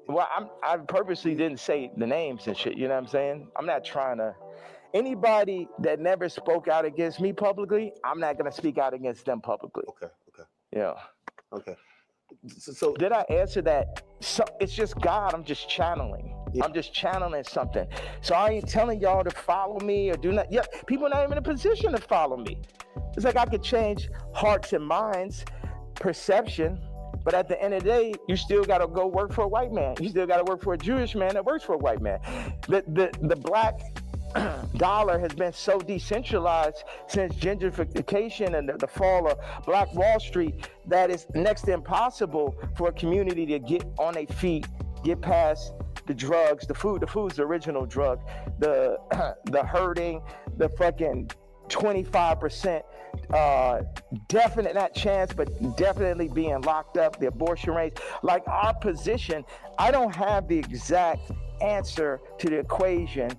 Well, I purposely didn't say the names and shit, you know what I'm saying? I'm not trying to, anybody that never spoke out against me publicly, I'm not gonna speak out against them publicly. Okay. Yeah. Okay. So did I answer that? So it's just God, I'm just channeling. Yeah. I'm just channeling something. So I ain't telling y'all to follow me or do not. Yeah, people are not even in a position to follow me. It's like I could change hearts and minds, perception, but at the end of the day, you still gotta go work for a white man. You still gotta work for a Jewish man that works for a white man. The black dollar has been so decentralized since gentrification and the fall of Black Wall Street that it's next to impossible for a community to get on their feet, get past the drugs, the food. The food's the original drug. The hurting, the fucking 25%, definite, not chance, but definitely being locked up, the abortion rates. Like our position, I don't have the exact answer to the equation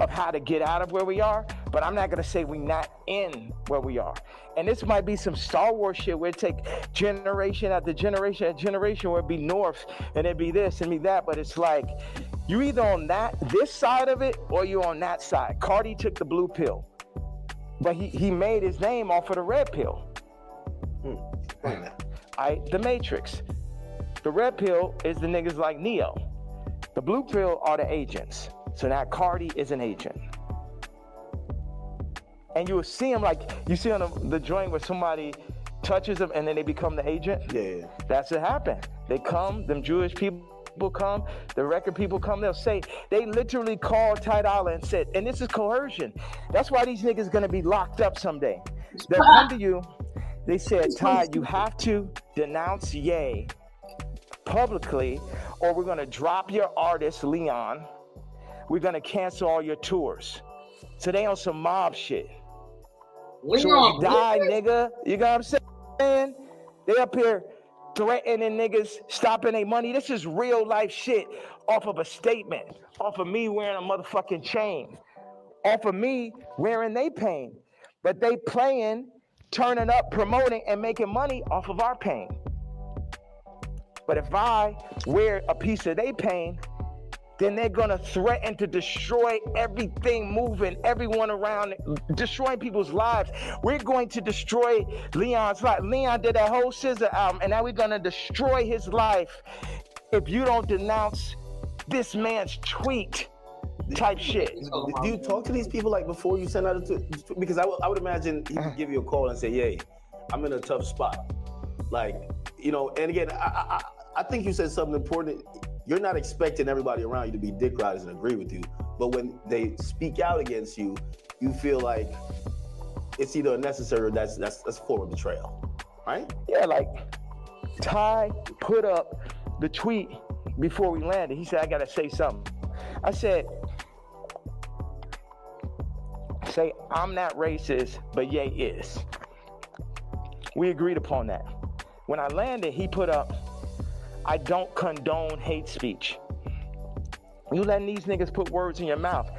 of how to get out of where we are, but I'm not gonna say we're not in where we are. And this might be some Star Wars shit where it take generation after generation after generation where it'd be North and it'd be this and be that, but it's like, you either on this side of it or you on that side. Cardi took the blue pill, but he made his name off of the red pill. The Matrix. The red pill is the niggas like Neo. The blue pill are the agents. So now Cardi is an agent. And you will see him like, you see on the joint where somebody touches them and then they become the agent? Yeah. That's what happened. They come, them Jewish people come, the record people come, they'll say, they literally called Ty Dolla and said, and this is coercion. That's why these niggas gonna be locked up someday. They'll come to you, they said, Ty, you have to denounce Ye publicly or we're gonna drop your artist, Leon, we're gonna cancel all your tours. So they on some mob shit. We So on when you die, nigga, you know what I'm saying? They up here threatening niggas, stopping their money. This is real life shit off of a statement, off of me wearing a motherfucking chain, off of me wearing they pain. But they playing, turning up, promoting, and making money off of our pain. But if I wear a piece of their pain, then they're gonna threaten to destroy everything moving, everyone around, destroying people's lives. We're going to destroy Leon's life. Leon did that whole Scissor album, and now we're gonna destroy his life if you don't denounce this man's tweet type shit. Do you talk to these people like before you send out a tweet? Because I would imagine he would give you a call and say, "Yay, I'm in a tough spot." Like, you know, and again, I think you said something important. You're not expecting everybody around you to be dick riders and agree with you, but when they speak out against you, you feel like it's either unnecessary or that's a form of betrayal, right? Yeah, like Ty put up the tweet before we landed. He said, "I gotta say something." I said, "Say I'm not racist, but Ye is." We agreed upon that. When I landed, he put up, "I don't condone hate speech." You letting these niggas put words in your mouth.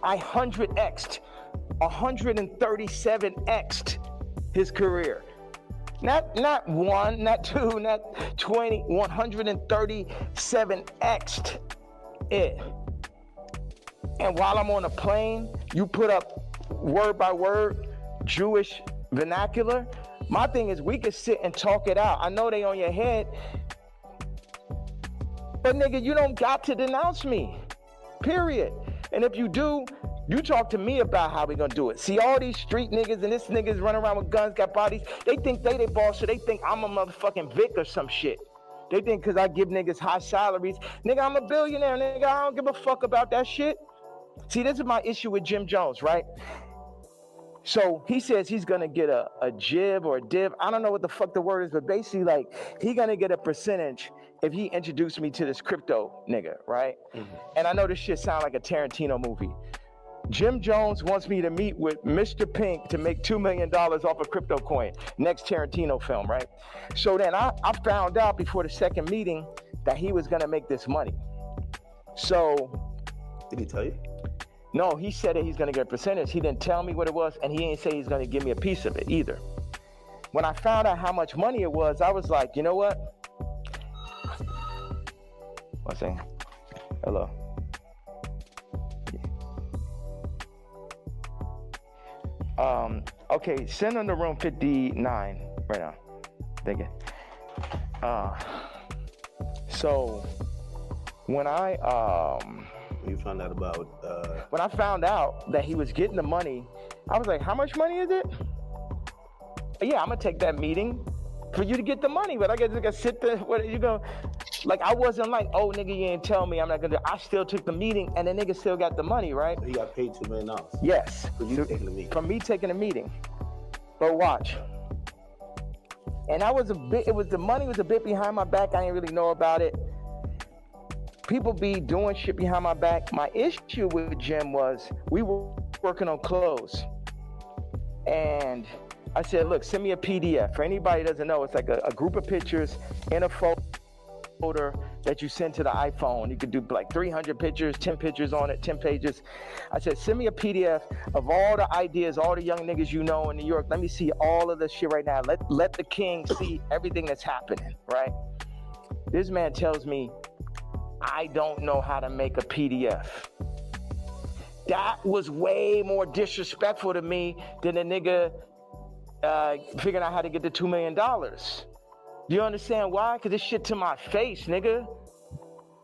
I 137x'd his career. Not one, not two, not 20, 137x'd it. And while I'm on a plane, you put up word by word Jewish vernacular. My thing is, we could sit and talk it out. I know they on your head, but nigga, you don't got to denounce me, period. And if you do, you talk to me about how we gonna do it. See, all these street niggas and this niggas running around with guns, got bodies, they think they boss, so they think I'm a motherfucking Vic or some shit. They think because I give niggas high salaries, nigga, I'm a billionaire, nigga, I don't give a fuck about that shit. See, this is my issue with Jim Jones, right? So he says he's gonna get a jib or a div. I don't know what the fuck the word is, but basically like he gonna get a percentage if he introduced me to this crypto nigga, right? Mm-hmm. And I know this shit sound like a Tarantino movie. Jim Jones wants me to meet with Mr. Pink to make $2 million off a crypto coin. Next Tarantino film, right? So then I found out before the second meeting that he was gonna make this money. So. Did he tell you? No, he said that he's gonna get a percentage. He didn't tell me what it was, and he didn't say he's gonna give me a piece of it either. When I found out how much money it was, I was like, you know what? One second. Hello. Okay, send him to room 59 right now. Thank you. So when you found out about when I found out that he was getting the money, I was like, how much money is it? Yeah, I'm gonna take that meeting for you to get the money, but I gotta sit there. What are you gonna like? I wasn't like, oh nigga, you ain't tell me I'm not gonna do. I still took the meeting, and the nigga still got the money, right? So he got paid $2 million. Yes, for you taking the meeting. From me taking the meeting. But watch. And I was the money was a bit behind my back. I didn't really know about it. People be doing shit behind my back. My issue with Jim was we were working on clothes. And I said, look, send me a PDF. For anybody who doesn't know, it's like a group of pictures in a folder that you send to the iPhone. You could do like 300 pictures, 10 pictures on it, 10 pages. I said, send me a PDF of all the ideas, all the young niggas you know in New York. Let me see all of this shit right now. Let the king see everything that's happening, right? This man tells me, I don't know how to make a PDF. That was way more disrespectful to me than a nigga figuring out how to get the $2 million. Do you understand why? Because this shit to my face, nigga.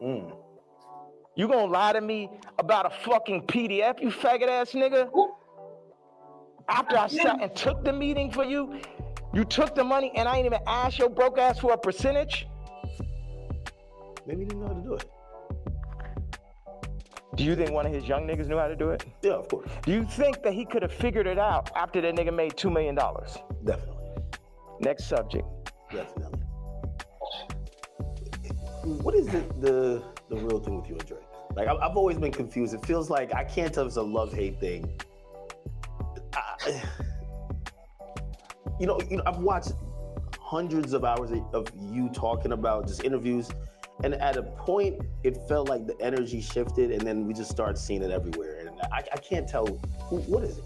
You gonna lie to me about a fucking PDF, you faggot ass nigga? After I sat and took the meeting for you, you took the money and I ain't even asked your broke ass for a percentage? Maybe he didn't know how to do it. Do you think one of his young niggas knew how to do it? Yeah, of course. Do you think that he could have figured it out after that nigga made $2 million? Definitely. Next subject. Definitely. What is the real thing with you and Drake? Like I've always been confused. It feels like I can't tell if it's a love-hate thing. I've watched hundreds of hours of you talking about just interviews, and at a point it felt like the energy shifted, and then we just started seeing it everywhere, and I can't tell what is it.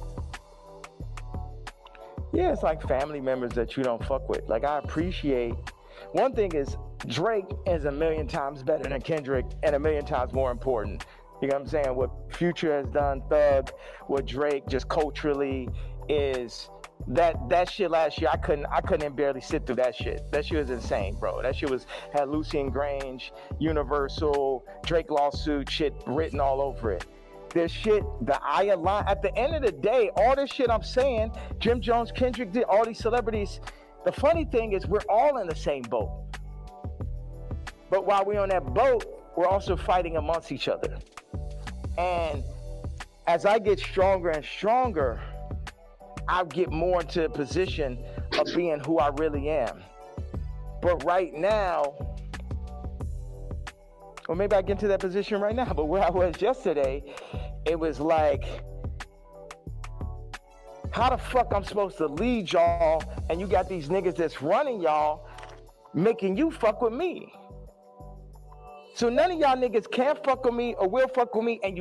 Yeah, it's like family members that you don't fuck with. Like, I appreciate, one thing is Drake is 1,000,000 times better than Kendrick and 1,000,000 times more important. You know what I'm saying? What Future has done, Thug, what Drake just culturally is, that shit last year, I couldn't barely sit through that shit. That shit was insane, bro. That shit had Lucian Grange, Universal, Drake lawsuit shit written all over it. This shit, at the end of the day, all this shit I'm saying, Jim Jones, Kendrick did, all these celebrities, the funny thing is we're all in the same boat. But while we're on that boat, we're also fighting amongst each other. And as I get stronger and stronger, I get more into a position of being who I really am. But right now, or maybe I get into that position right now, but where I was yesterday, it was like, how the fuck I'm supposed to lead y'all, and you got these niggas that's running y'all, making you fuck with me. So none of y'all niggas can fuck with me or will fuck with me, and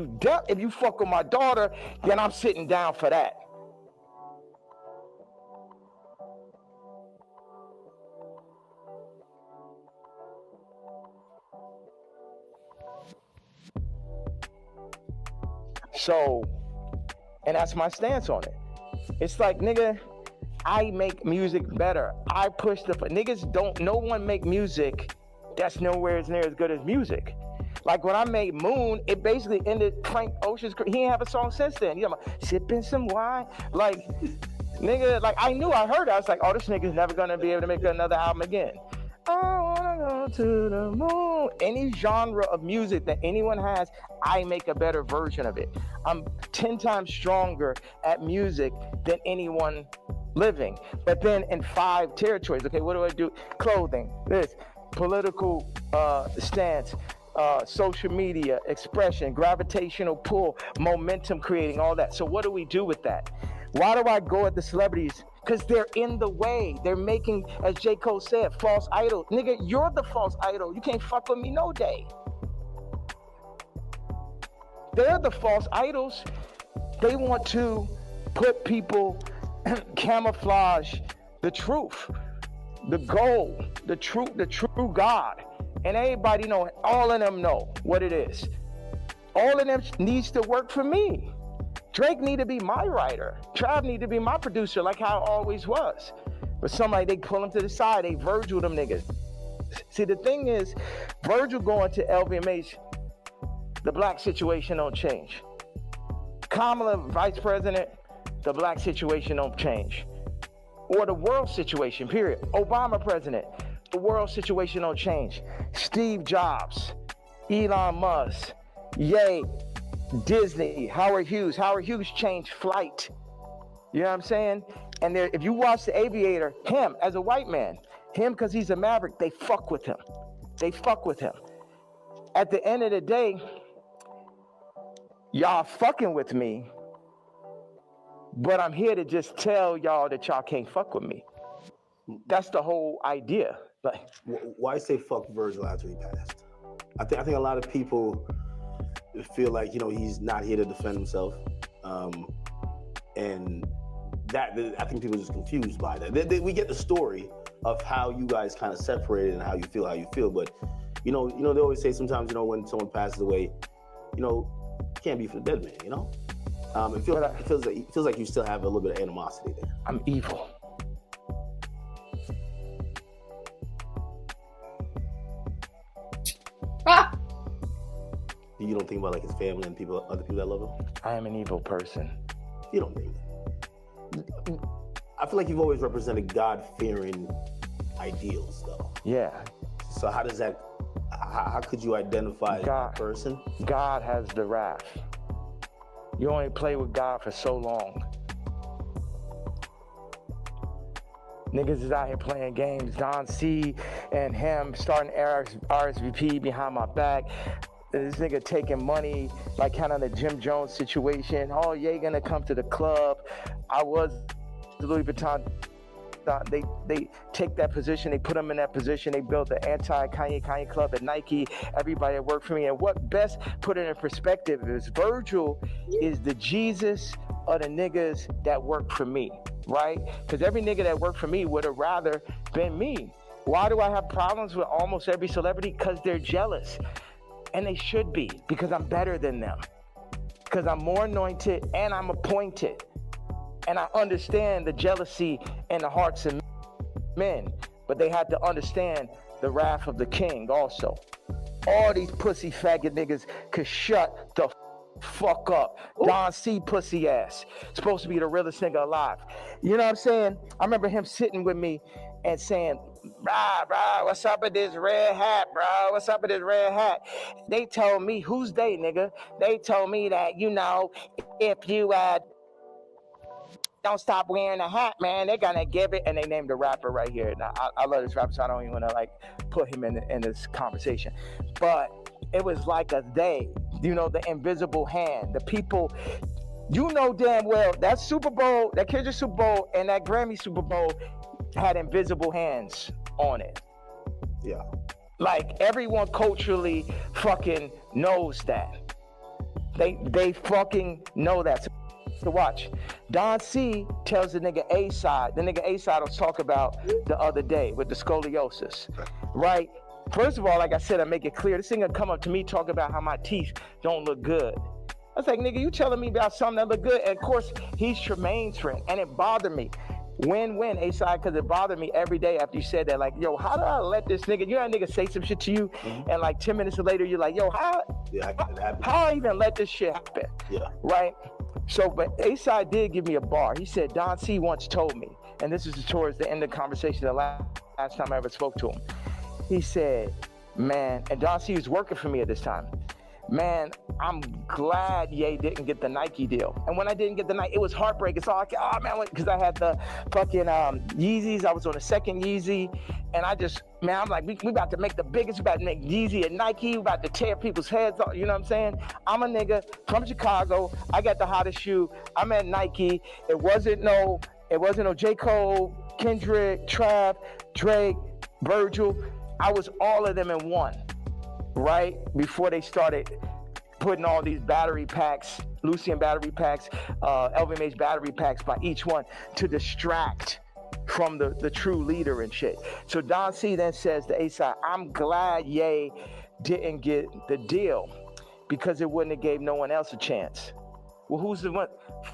if you fuck with my daughter, then I'm sitting down for that. So, and that's my stance on it. It's like, nigga, I make music better. I push no one make music that's nowhere near as good as music. Like when I made Moon, it basically ended Frank Ocean's career. He ain't have a song since then. You know, sipping some wine. Like, nigga, like I heard it. I was like, oh, this nigga's never gonna be able to make another album again. I wanna go to the moon. Any genre of music that anyone has, I make a better version of it. I'm 10 times stronger at music than anyone living. But then in 5 territories, okay, what do I do? Clothing, this, political stance, social media, expression, gravitational pull, momentum creating, all that. So what do we do with that? Why do I go at the celebrities? Because they're in the way. They're making, as J. Cole said, false idol. Nigga, you're the false idol. You can't fuck with me no day. They're the false idols. They want to put people, camouflage the truth, the goal, the true God. And everybody know, all of them know what it is. All of them needs to work for me. Drake need to be my writer. Trav need to be my producer, like how it always was. But somebody, they pull him to the side, they Virgil them niggas. See, the thing is, Virgil going to LVMH, the black situation don't change. Kamala, vice president, the black situation don't change. Or the world situation, period. Obama president, the world situation don't change. Steve Jobs, Elon Musk, Ye, Disney, Howard Hughes. Howard Hughes changed flight. You know what I'm saying? And if you watch The Aviator, him as a white man, him because he's a maverick, they fuck with him. They fuck with him. At the end of the day, y'all fucking with me, but I'm here to just tell y'all that y'all can't fuck with me. That's the whole idea. Like, why say fuck Virgil after he passed? I think a lot of people feel like, he's not here to defend himself, and that I think people are just confused by that. We get the story of how you guys kind of separated and how you feel, but they always say sometimes when someone passes away, can't be for the dead man. It feels like you still have a little bit of animosity there. I'm evil. You don't think about like his family and other people that love him? I am an evil person. You don't think that. I feel like you've always represented God-fearing ideals, though. Yeah. So how could you identify that person? God has the wrath. You only play with God for so long. Niggas is out here playing games. Don C and him starting RSVP behind my back. this nigga taking money, like kind of the Jim Jones situation. Oh, Ye gonna come to the club. I was Louis Vuitton. They take that position, they put him in that position, they built the anti-Kanye club at Nike, everybody that worked for me. And what best put it in perspective is Virgil is the Jesus of the niggas that work for me, right? Because every nigga that worked for me would have rather been me. Why do I have problems with almost every celebrity? Because they're jealous. And they should be, because I'm better than them. Because I'm more anointed and I'm appointed. And I understand the jealousy in the hearts of men, but they had to understand the wrath of the king also. All these pussy faggot niggas could shut the fuck up. Don C pussy ass. Supposed to be the realest nigga alive. You know what I'm saying? I remember him sitting with me and saying, bro, what's up with this red hat, bro? What's up with this red hat? They told me, who's they, nigga? They told me that, you know, if you don't stop wearing a hat, man, they're gonna give it. And they named the rapper right here. Now, I love this rapper, so I don't even want to like put him in this conversation. But it was like a they, you know, the invisible hand, the people, you know damn well that Super Bowl, that Kendrick Super Bowl and that Grammy Super Bowl had invisible hands on it. Yeah. Like everyone culturally fucking knows that. They fucking know that. To watch. Don C tells the nigga A-side. The nigga A-side will talk about the other day with the scoliosis. Right? First of all, like I said, I make it clear. This nigga come up to me talk about how my teeth don't look good. I was like, nigga, you telling me about something that look good? And of course, he's Tremaine's friend. And it bothered me. Win-win, A-side, because it bothered me every day after you said that. Like, yo, how do I let this nigga, you know that nigga say some shit to you, and like 10 minutes later, you're like, yo, how I even let this shit happen? Yeah. Right? So, but A-side did give me a bar. He said, Don C once told me, and this is towards the end of the conversation, the last time I ever spoke to him. He said, man, and Don C was working for me at this time. Man, I'm glad Ye didn't get the Nike deal. And when I didn't get the Nike, it was heartbreaking. So I, oh man, because I had the fucking Yeezys. I was on the second Yeezy. And I just, man, I'm like, we about to make the biggest, we about to make Yeezy and Nike. We about to tear people's heads off. You know what I'm saying? I'm a nigga from Chicago. I got the hottest shoe. I'm at Nike. It wasn't no J. Cole, Kendrick, Trav, Drake, Virgil. I was all of them in one. Right before they started putting all these battery packs, Lucian battery packs, LVMH battery packs by each one to distract from the true leader and shit. So Don C then says to A-side, I'm glad Ye didn't get the deal because it wouldn't have gave no one else a chance. Well, who's the one?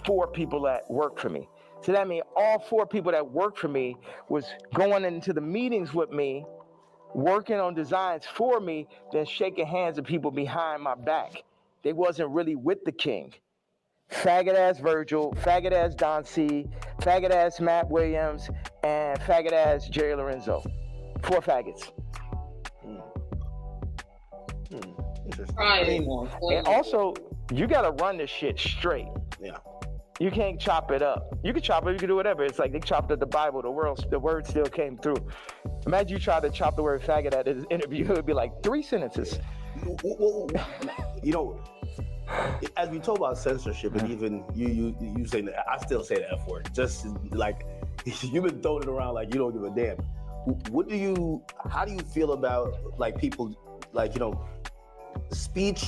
4 people that work for me. So that means all 4 people that worked for me was going into the meetings with me, working on designs for me, then shaking hands with people behind my back. They wasn't really with the king. Faggot ass Virgil, faggot ass Don C, faggot ass Matt Williams, and faggot ass Jerry Lorenzo. 4 faggots. Interesting. And also, you gotta run this shit straight. Yeah. You can't chop it up. You can chop it, you can do whatever. It's like they chopped up the Bible, the word still came through. Imagine you try to chop the word faggot at this interview, it would be like 3 sentences. You know, as we talk about censorship, and even you say that, I still say the F word. Just like you've been throwing it around like you don't give a damn. How do you feel about like people like, you know, speech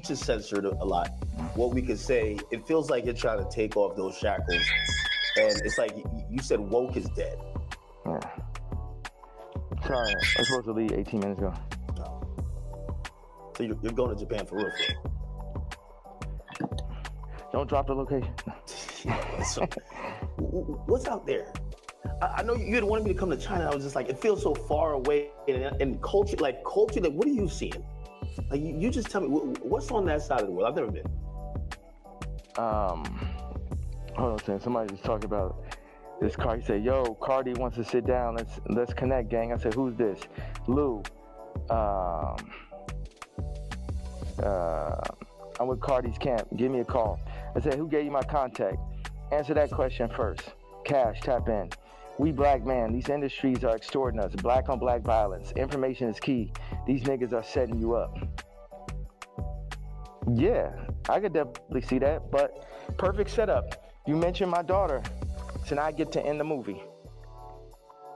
is censored a lot. What we could say, it feels like you're trying to take off those shackles, and it's like you said woke is dead. Yeah. Sorry, I was supposed to leave 18 minutes ago. No. So you're going to Japan for real? Don't drop the location. So, what's out there? I know you had wanted me to come to China. I was just like, it feels so far away, and culture, like what are you seeing? Like you just tell me what's on that side of the world. I've never been. Hold on a second. Somebody just talked about this car. He said, "Yo, Cardi wants to sit down. Let's connect, gang." I said, "Who's this?" Lou. I'm with Cardi's camp. Give me a call. I said, "Who gave you my contact?" Answer that question first. Cash, tap in. We black man, these industries are extorting us. Black on black violence. Information is key. These niggas are setting you up. Yeah, I could definitely see that. But perfect setup. You mentioned my daughter, so now I get to end the movie.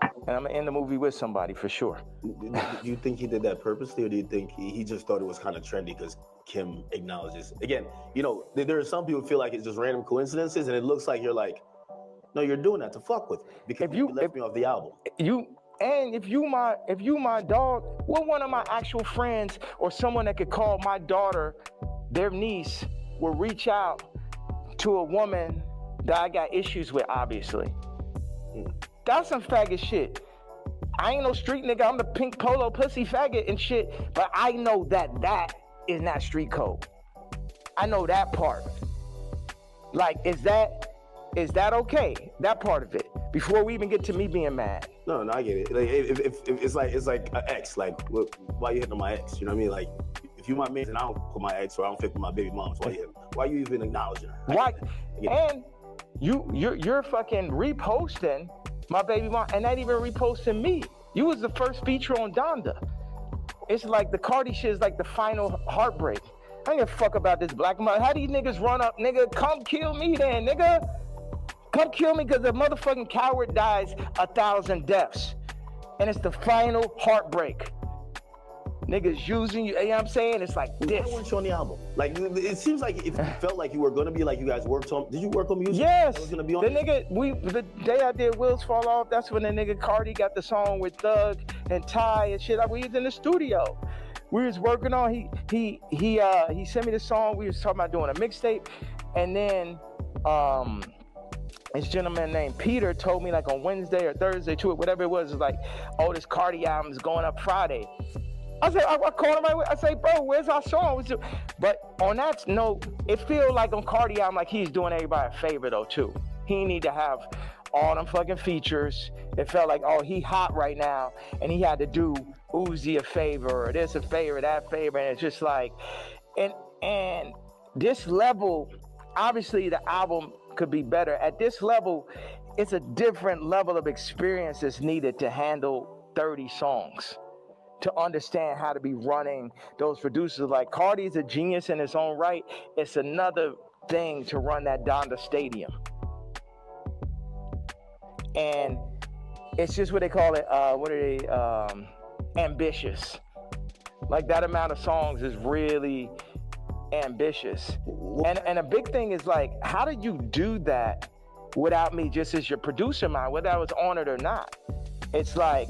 And I'm going to end the movie with somebody for sure. Do you think he did that purposely, or do you think he just thought it was kind of trendy because Kim acknowledges? Again, you know, there are some people who feel like it's just random coincidences, and it looks like you're like, no, you're doing that to fuck with me because you left me off the album. If you my dog, what one of my actual friends or someone that could call my daughter their niece will reach out to a woman that I got issues with, obviously. That's some faggot shit. I ain't no street nigga. I'm the pink polo pussy faggot and shit. But I know that is not street code. I know that part. Like, is that okay? That part of it. Before we even get to me being mad. No, I get it. Like, if it's like an ex. Like, why you hitting on my ex? You know what I mean? Like, if you my man and I don't put my ex or I don't fit with my baby mom, why you even acknowledging her? Why? And you're fucking reposting my baby mom, and not even reposting me. You was the first feature on Donda. It's like the Cardi shit is like the final heartbreak. I don't give a fuck about this black mother. How these niggas run up, nigga? Come kill me then, nigga. Come kill me because the motherfucking coward dies 1,000 deaths. And it's the final heartbreak. Niggas using you, you know what I'm saying? It's like this. Why weren't you on the album? Like, it seems like if you felt like you were gonna be, like, you guys worked on, did you work on music? Yes. That was gonna be on the day I did Wheels Fall Off, that's when the nigga Cardi got the song with Thug and Ty and shit. We was in the studio. We was working on, he sent me the song. We was talking about doing a mixtape. And then, this gentleman named Peter told me like on Wednesday or Thursday to it, whatever it was like, oh, this Cardi album is going up Friday. I said, I called him. I say, bro, where's our song? But on that note, it feels like on Cardi album, like he's doing everybody a favor though too. He need to have all them fucking features. It felt like, oh, he hot right now, and he had to do Uzi a favor, or this a favor, that favor, and it's just like, and this level, obviously the album could be better. At this level, it's a different level of experience that's needed to handle 30 songs. To understand how to be running those producers. Like Cardi's a genius in his own right. It's another thing to run that Donda Stadium. And it's just what they call it, ambitious. Like that amount of songs is really ambitious. And a big thing is like, how did you do that without me just as your producer mind, whether I was on it or not? It's like,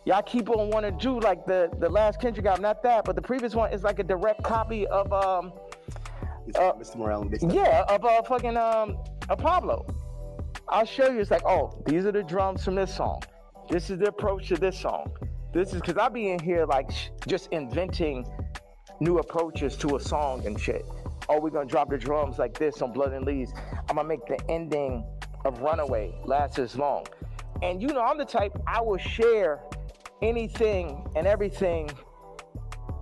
y'all keep on wanting to do like the last Kendrick album, not that, but the previous one is like a direct copy of Mr. Morale and Big yeah, of fucking Pablo. I'll show you. It's like, oh, these are the drums from this song. This is the approach to this song. This is because I be in here like just inventing new approaches to a song and shit. Oh, we're gonna drop the drums like this on Blood and Leaves. I'm gonna make the ending of Runaway last as long. And you know, I'm the type, I will share anything and everything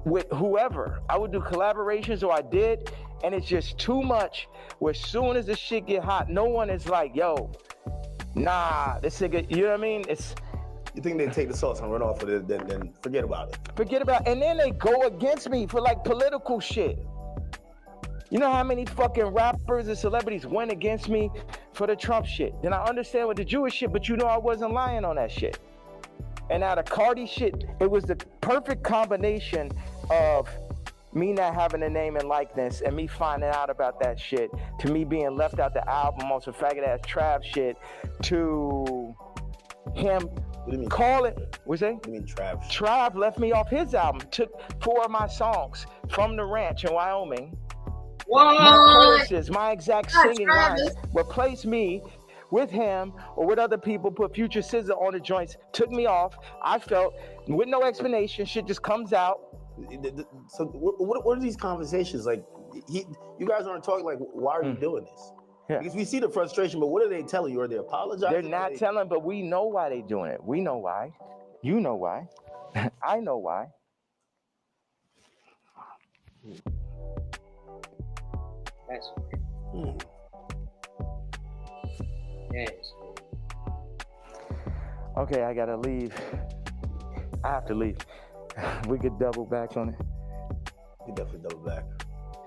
with whoever. I would do collaborations, or I did, and it's just too much where as soon as the shit get hot, no one is like, yo, nah, this nigga, you know what I mean? You think they take the sauce and run off with it, then forget about it. And then they go against me for like political shit. You know how many fucking rappers and celebrities went against me for the Trump shit? Then I understand with the Jewish shit, but you know I wasn't lying on that shit. And now the Cardi shit, it was the perfect combination of me not having a name and likeness and me finding out about that shit, to me being left out the album on some faggot ass Trav shit, to him calling, what's that? What do you mean Trav? Trav left me off his album, took 4 of my songs from the ranch in Wyoming. What? My choruses, my exact singing lines, replaced me with him or with other people, put Future Scissor on the joints, took me off. I felt with no explanation, shit just comes out. So what are these conversations like? You guys aren't talking like, why are you doing this? Yeah. Because we see the frustration, but what are they telling you? Are they apologizing? They're not telling, but we know why they're doing it. We know why. You know why. I know why. That's yes. Okay, I gotta leave. I have to leave. We could double back on it. We definitely double back.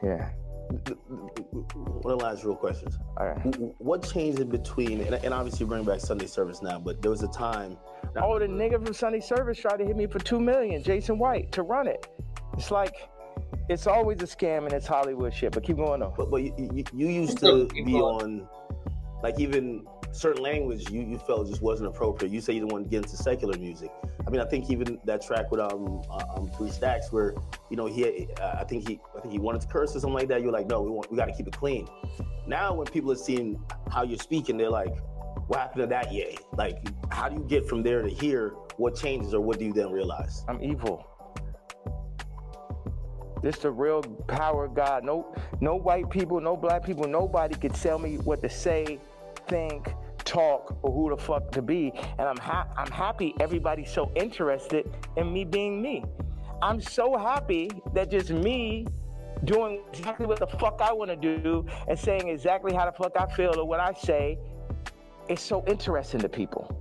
Yeah. One of the last real questions. All right. What changed in between, and obviously you bring back Sunday service now, but there was a time. Oh, the nigga from Sunday service tried to hit me for $2 million, Jason White, to run it. It's like, it's always a scam and it's Hollywood shit, but keep going on. But you used to be on, like, even certain language you felt just wasn't appropriate. You say you didn't want to get into secular music. I mean, I think even that track with 3 Stacks where, you know, I think he wanted to curse or something like that. You're like, no, we got to keep it clean. Now when people are seeing how you're speaking, they're like, what happened to that? Yeah. Like, how do you get from there to here? What changes, or what do you then realize? I'm evil. This the real power of God. No white people, no black people, nobody could tell me what to say, think, talk, or who the fuck to be. And I'm happy everybody's so interested in me being me. I'm so happy that just me doing exactly what the fuck I want to do and saying exactly how the fuck I feel or what I say is so interesting to people.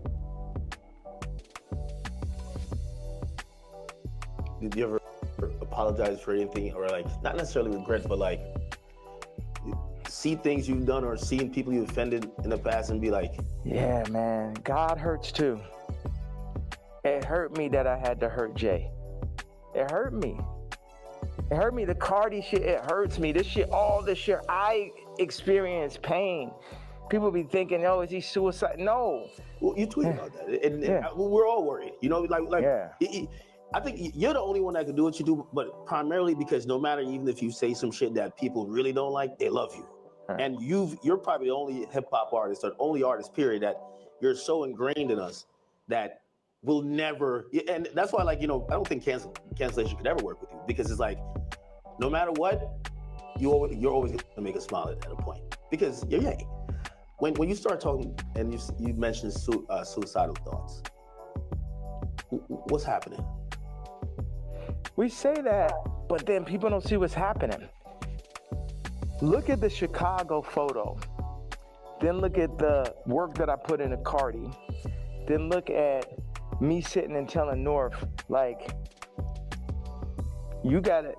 Did you ever apologize for anything, or like, not necessarily regret, but like see things you've done or seen people you offended in the past and be like, yeah, man, God hurts too. It hurt me that I had to hurt Jay. It hurt me. It hurt me. The Cardi shit, it hurts me. This shit, all this shit, I experience pain. People be thinking, oh, is he suicide? No. Well, you tweeted about that, and we're all worried. You know, like yeah. I think you're the only one that can do what you do, but primarily because no matter, even if you say some shit that people really don't like, they love you. Right. And you're probably the only hip hop artist, or only artist, period, that you're so ingrained in us that will never. And that's why, like, you know, I don't think cancellation could ever work with you, because it's like, no matter what, you're always gonna make a smile at a point, because you're Yang. When you start talking and you mentioned suicidal thoughts, what's happening? We say that, but then people don't see what's happening. Look at the Chicago photo. Then look at the work that I put into Cardi. Then look at me sitting and telling North, like, you got it.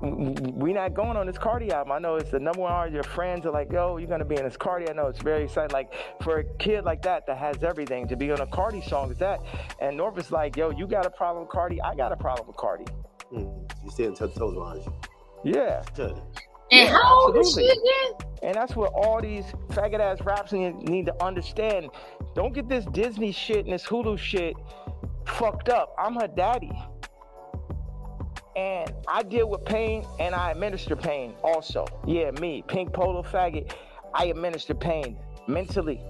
We not going on this Cardi album. I know it's the number one artist. Your friends are like, yo, you're going to be in this Cardi. I know it's very exciting. Like, for a kid like that has everything, to be on a Cardi song is that. And North is like, yo, you got a problem with Cardi? I got a problem with Cardi. You stand 10 toes behind you. Yeah. Good. And how old is she again? And that's what all these faggot ass raps need to understand. Don't get this Disney shit and this Hulu shit fucked up. I'm her daddy. And I deal with pain and I administer pain also. Yeah, me, pink polo faggot, I administer pain mentally.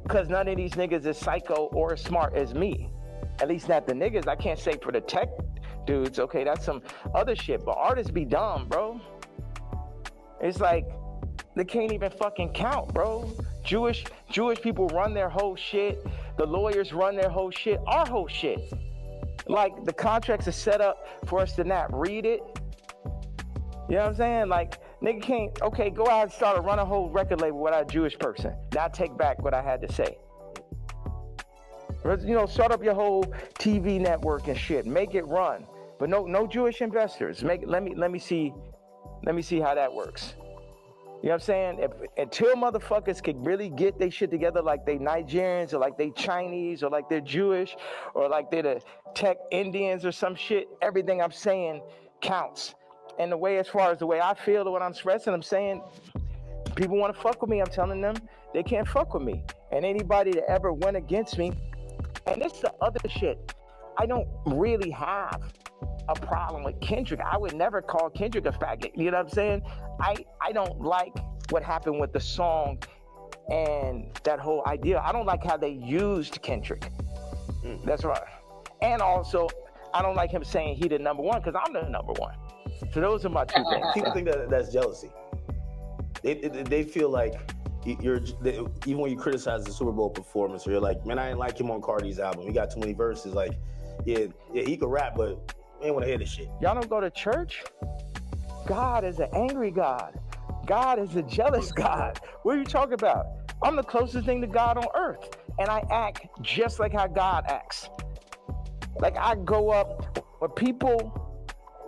Because none of these niggas is psycho or as smart as me. At least not the niggas. I can't say for the tech dudes, okay, that's some other shit. But artists be dumb, bro. It's like, they can't even fucking count, bro. Jewish people run their whole shit. The lawyers run their whole shit. Our whole shit. Like, the contracts are set up for us to not read it. You know what I'm saying? Like, nigga can't, okay, go out and start run a whole record label without a Jewish person. Now take back what I had to say. You know, start up your whole TV network and shit. Make it run. But no Jewish investors. Let me see how that works. You know what I'm saying? Until motherfuckers can really get their shit together, like they Nigerians or like they Chinese or like they're Jewish or like they're the tech Indians or some shit, everything I'm saying counts. And the way, as far as the way I feel or what I'm expressing, I'm saying people want to fuck with me. I'm telling them they can't fuck with me. And anybody that ever went against me, and this is the other shit, I don't really have a problem with Kendrick. I would never call Kendrick a faggot. You know what I'm saying? I don't like what happened with the song and that whole idea. I don't like how they used Kendrick. That's right. And also, I don't like him saying he the number one, because I'm the number one. So those are my two things. People think that's jealousy. They feel like even when you criticize the Super Bowl performance, or you're like, man, I didn't like him on Cardi's album. He got too many verses. Like, yeah, he could rap, but I ain't want to hear this shit. Y'all don't go to church? God is an angry God. God is a jealous God. What are you talking about? I'm the closest thing to God on earth. And I act just like how God acts. Like, I go up with people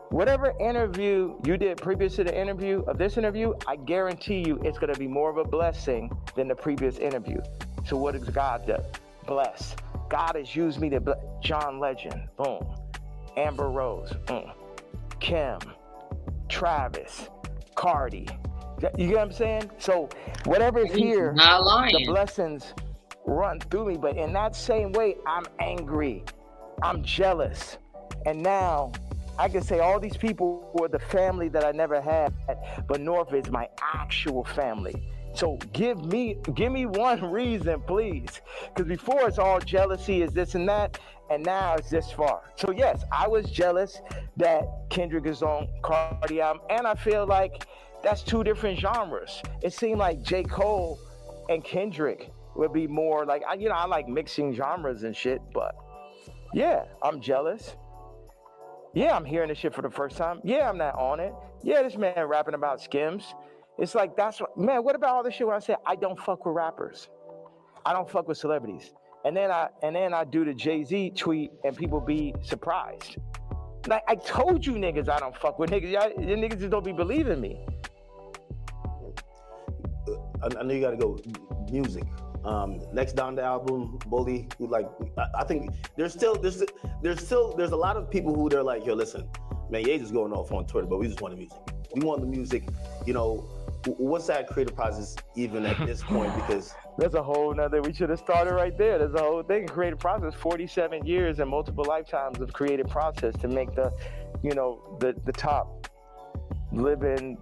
whatever interview you did previous to the interview of this interview, I guarantee you it's going to be more of a blessing than the previous interview. So what does God do? Bless. God has used me to bless. John Legend, boom. Amber Rose, Kim, Travis, Cardi. You get what I'm saying? So whatever's here, not lying. the blessings run through me. But in that same way, I'm angry. I'm jealous. And now I can say all these people were the family that I never had, but North is my actual family. So give me one reason, please. Because before it's all jealousy, is this and that, and now it's this far. So yes, I was jealous that Kendrick is on Cardi album, and I feel like that's two different genres. It seemed like J. Cole and Kendrick would be more like, I like mixing genres and shit, but yeah, I'm jealous. Yeah, I'm hearing this shit for the first time. Yeah, I'm not on it. Yeah, this man rapping about Skims. It's like, that's what, man, what about all this shit where I say, I don't fuck with rappers. I don't fuck with celebrities. And then I do the Jay-Z tweet and people be surprised. Like, I told you niggas I don't fuck with niggas. Y'all niggas just don't be believing me. I know you gotta go music. Next down the album, Bully, who like, I think there's a lot of people who they're like, yo, listen, man, Ye just going off on Twitter, but we just want the music. We want the music, what's that creative process even at this point? Because there's a whole nother, we should have started right there. There's a whole thing, creative process, 47 years and multiple lifetimes of creative process to make the top living,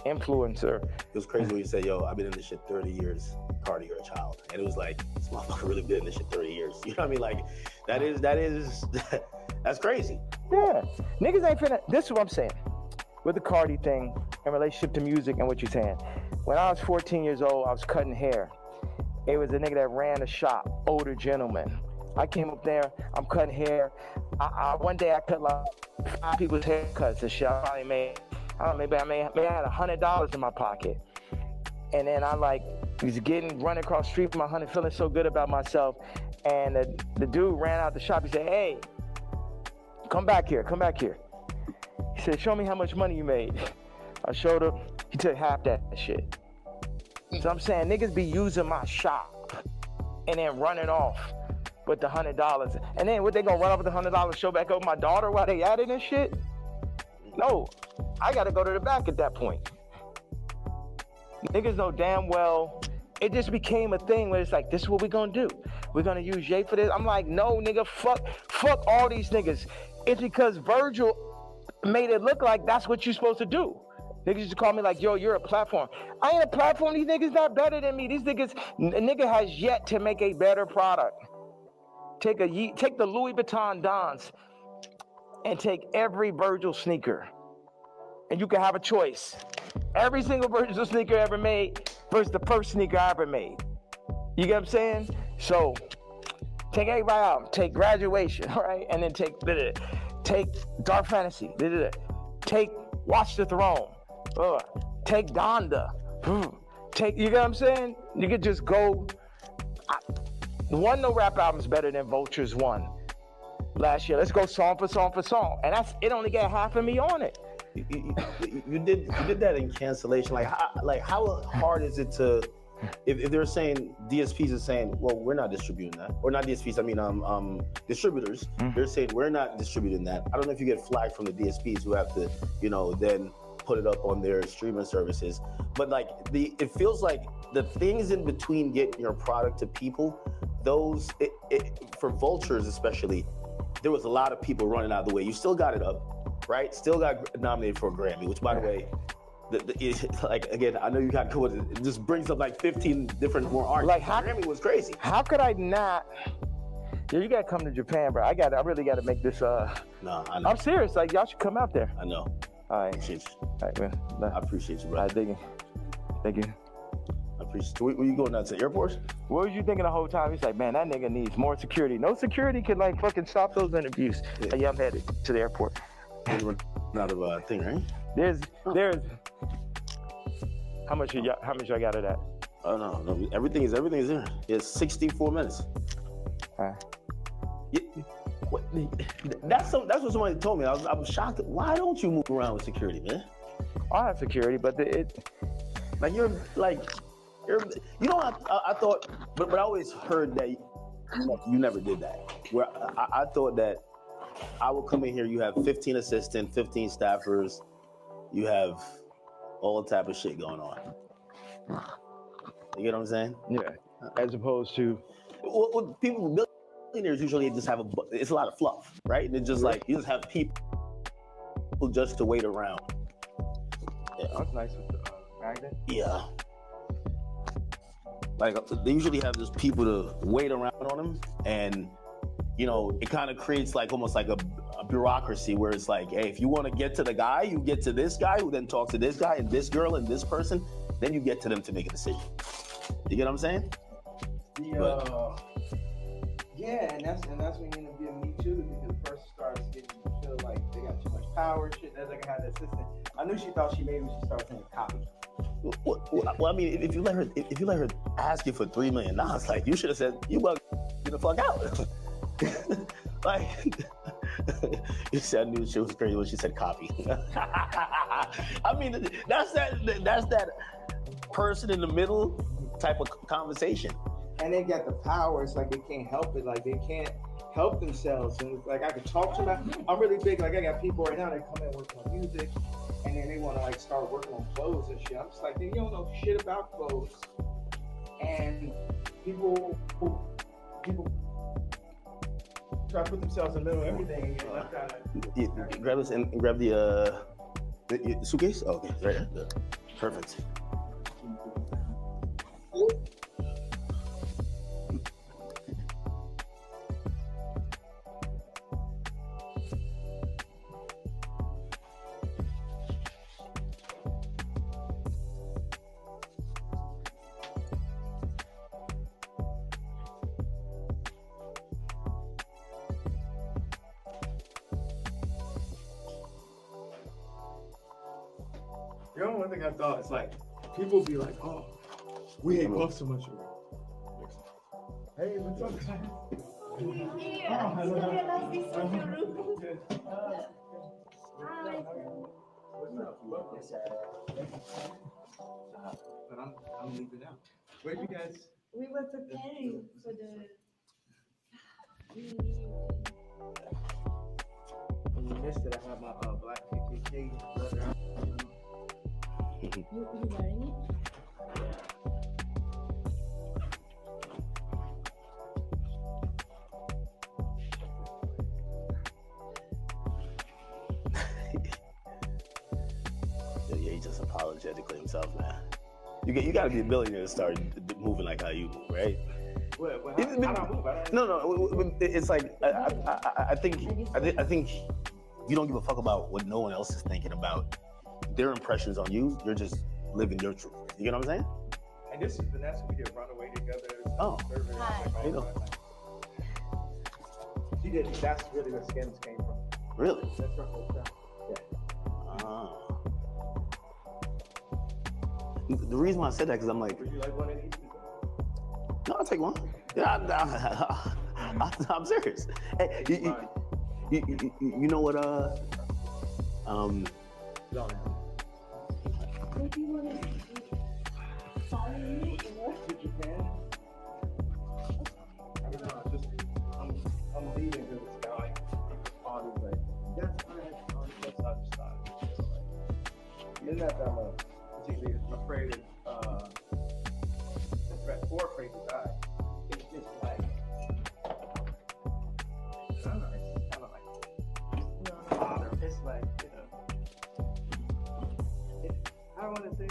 influencer. It was crazy when you said, yo, I've been in this shit 30 years, Cardi, you're a child. And it was like, this motherfucker really been in this shit 30 years. You know what I mean? Like, that's crazy. Yeah. Niggas ain't finna, this is what I'm saying. With the Cardi thing in relationship to music and what you're saying. When I was 14 years old, I was cutting hair. It was a nigga that ran a shop, older gentleman. I came up there, I'm cutting hair. One day I cut like 5 people's haircuts and shit. I probably made, maybe I had $100 in my pocket. And then I was running across the street with my $100, feeling so good about myself. And the dude ran out the shop. He said, hey, come back here. He said, show me how much money you made. I showed him. He took half that shit. So I'm saying niggas be using my shop and then running off with the $100. And then what, they gonna run off with the $100, show back over my daughter while they at it and shit? No, I gotta go to the back at that point. Niggas know damn well, it just became a thing where it's like, this is what we gonna do. We're gonna use Ye for this. I'm like, no, nigga, fuck all these niggas. It's because Virgil made it look like that's what you're supposed to do. Niggas used to call me like, yo, you're a platform. I ain't a platform. These niggas not better than me. These niggas, a nigga has yet to make a better product. Take the Louis Vuitton Dons and take every Virgil sneaker. And you can have a choice. Every single Virgil sneaker ever made versus the first sneaker I ever made. You get what I'm saying? So take everybody out. Take Graduation, right? And then take Dark Fantasy. Take Watch the Throne. Take Donda. You get what I'm saying? You could just go. One No Rap album's better than Vulture's one last year. Let's go song for song. And it only got half of me on it. You did that in Cancellation. How hard is it to, if they're saying, DSPs are saying, well, we're not distributing that, or not DSPs, I mean distributors, they're saying we're not distributing that. I don't know if you get flagged from the DSPs who have to, then put it up on their streaming services. But it feels like the things in between getting your product to people, for Vultures especially, there was a lot of people running out of the way. You still got it up, right? Still got nominated for a Grammy, which, by the way, again, I know you got good. It just brings up 15 different more artists. Grammy was crazy. How could I not? Yeah, you gotta come to Japan, bro. I really gotta make this. No, I know. I'm serious. Y'all should come out there. I know. All right. Appreciate you. All right, man. I appreciate you, bro. All right, thank you. I appreciate you. Where you going now, to the airport? What was you thinking the whole time? He's like, man, that nigga needs more security. No security can fucking stop those interviews. Yeah, I'm headed to the airport. You're out of a thing, right? There's. How much I got of that? Oh no, everything is there. It's 64 minutes. All right. Yeah. That's what somebody told me. I was shocked. Why don't you move around with security, man? I have security, but I thought, but I always heard that you never did that. Where I thought that I would come in here, you have 15 assistants, 15 staffers, you have all type of shit going on. You get what I'm saying? Yeah. As opposed to people, billionaires usually just have it's a lot of fluff, right? And it's just like you just have people just to wait around. Yeah. That's nice with the magnet. Yeah. Like they usually have just people to wait around on them, and it kind of creates like almost like a bureaucracy where it's like, hey, if you want to get to the guy, you get to this guy who then talks to this guy and this girl and this person, then you get to them to make a decision. You get what I'm saying? Yeah, and that's when you end up getting me too, because the person starts getting feel like they got too much power and shit. That's like I had the assistant. I knew she thought she maybe should start saying copy. Well, I mean, if you let her ask you for $3 million, like you should have said, you well get the fuck out. Like you said, I knew she was crazy when she said copy. I mean, that's that person in the middle type of conversation. And they got the power. It's like they can't help it. Like they can't help themselves. And it's like I could talk to them. I'm really big. Like I got people right now that come in working on music, and then they want to like start working on clothes and shit. I'm just like, you don't know shit about clothes. And people try to put themselves in the middle of everything and get left out of it. Grab this and grab the suitcase. Oh, okay, right there. Perfect. The only one thing I thought is like, people be like, oh, we ain't close so much. Hey, what's up, guys? But I'm leaving now. Where'd you guys? We were preparing for the. When you missed it, I have my black KKK leather. You wearing it? Yeah, he just apologetically himself, man. You got to be a billionaire to start moving like how you move, right? How do I move? No. It's like I think you don't give a fuck about what no one else is thinking about their impressions on you. You're just living your truth. You know what I'm saying? And this is Vanessa. We did Runaway together. Oh. Service, Hi. like, You know. She did. That's really where Skims came from. Really? That's her whole stuff. The reason why I said that because I'm like, Would you like one of these? no, I'll take one. Yeah, I'm serious. Hey, you know what? What do you want to follow me or? Did you can? I don't know. I'm leaving because it's got like parties like that's fine. That's not just not. You're not that much. Particularly afraid of afraid to die. It's just like I don't know. It's kind of like it's like I don't want to say.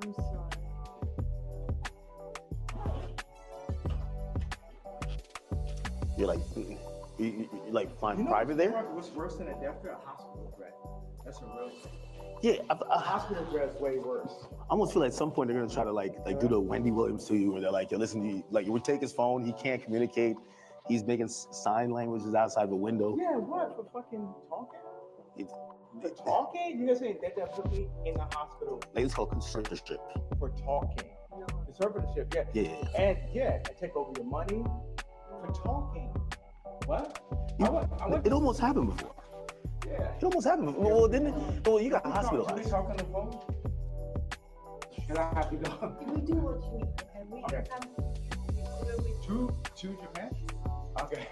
I'm sorry. You're like, you like find private there? What's worse than a death threat? A hospital threat. That's a real thing. Yeah, A hospital threat is way worse. I almost feel like at some point they're gonna try to like do the Wendy Williams to you, where they're like, yo, listen, you would take his phone, he can't communicate, he's making sign languages outside the window. Yeah, what for fucking talking? It's For talking? You guys saying that put me in the hospital like it's called conservatorship. for talking? No. Conservatorship, yeah. Yeah. And yeah, I take over your money. for talking. What? It almost happened before. Yeah. It almost happened before. Well, didn't it? Well, you got Can hospitalized. we talk on the phone? And I have to go. We do what we and we Okay. come To Japan? Okay.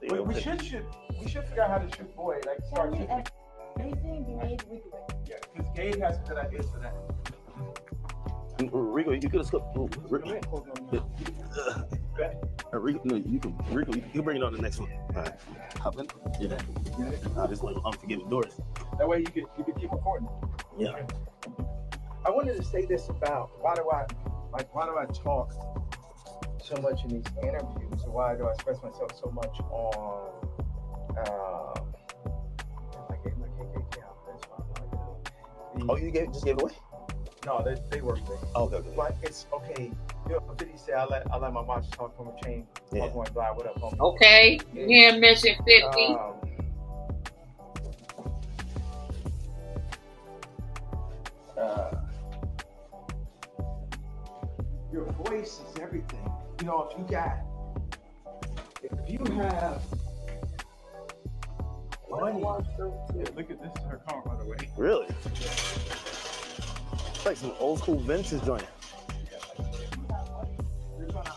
We should figure out how to shoot boy. Like start tell me shooting. anything you need, we do it. Yeah, because Gabe has some good ideas for that. Rico, you could have slipped. Rico, no, you can bring it on the next one. All right. Hop in. Yeah. This one unforgiving doors. That way you could keep recording. Yeah. I wanted to say this about why do I talk so much in these interviews, or why do I express myself so much on I gave my KKK out. That's why. Oh, you just gave it away? No, they work with me. Oh, okay. But it's okay. You know, 50 say I let my mom talk from a chain. Yeah. Going by, what up, homie? Okay, you can't mention 50. Your voice is everything. You know, if you have money. Yeah, look at this, her car, by the way. Really? It's like some old school vintage joint. You're gonna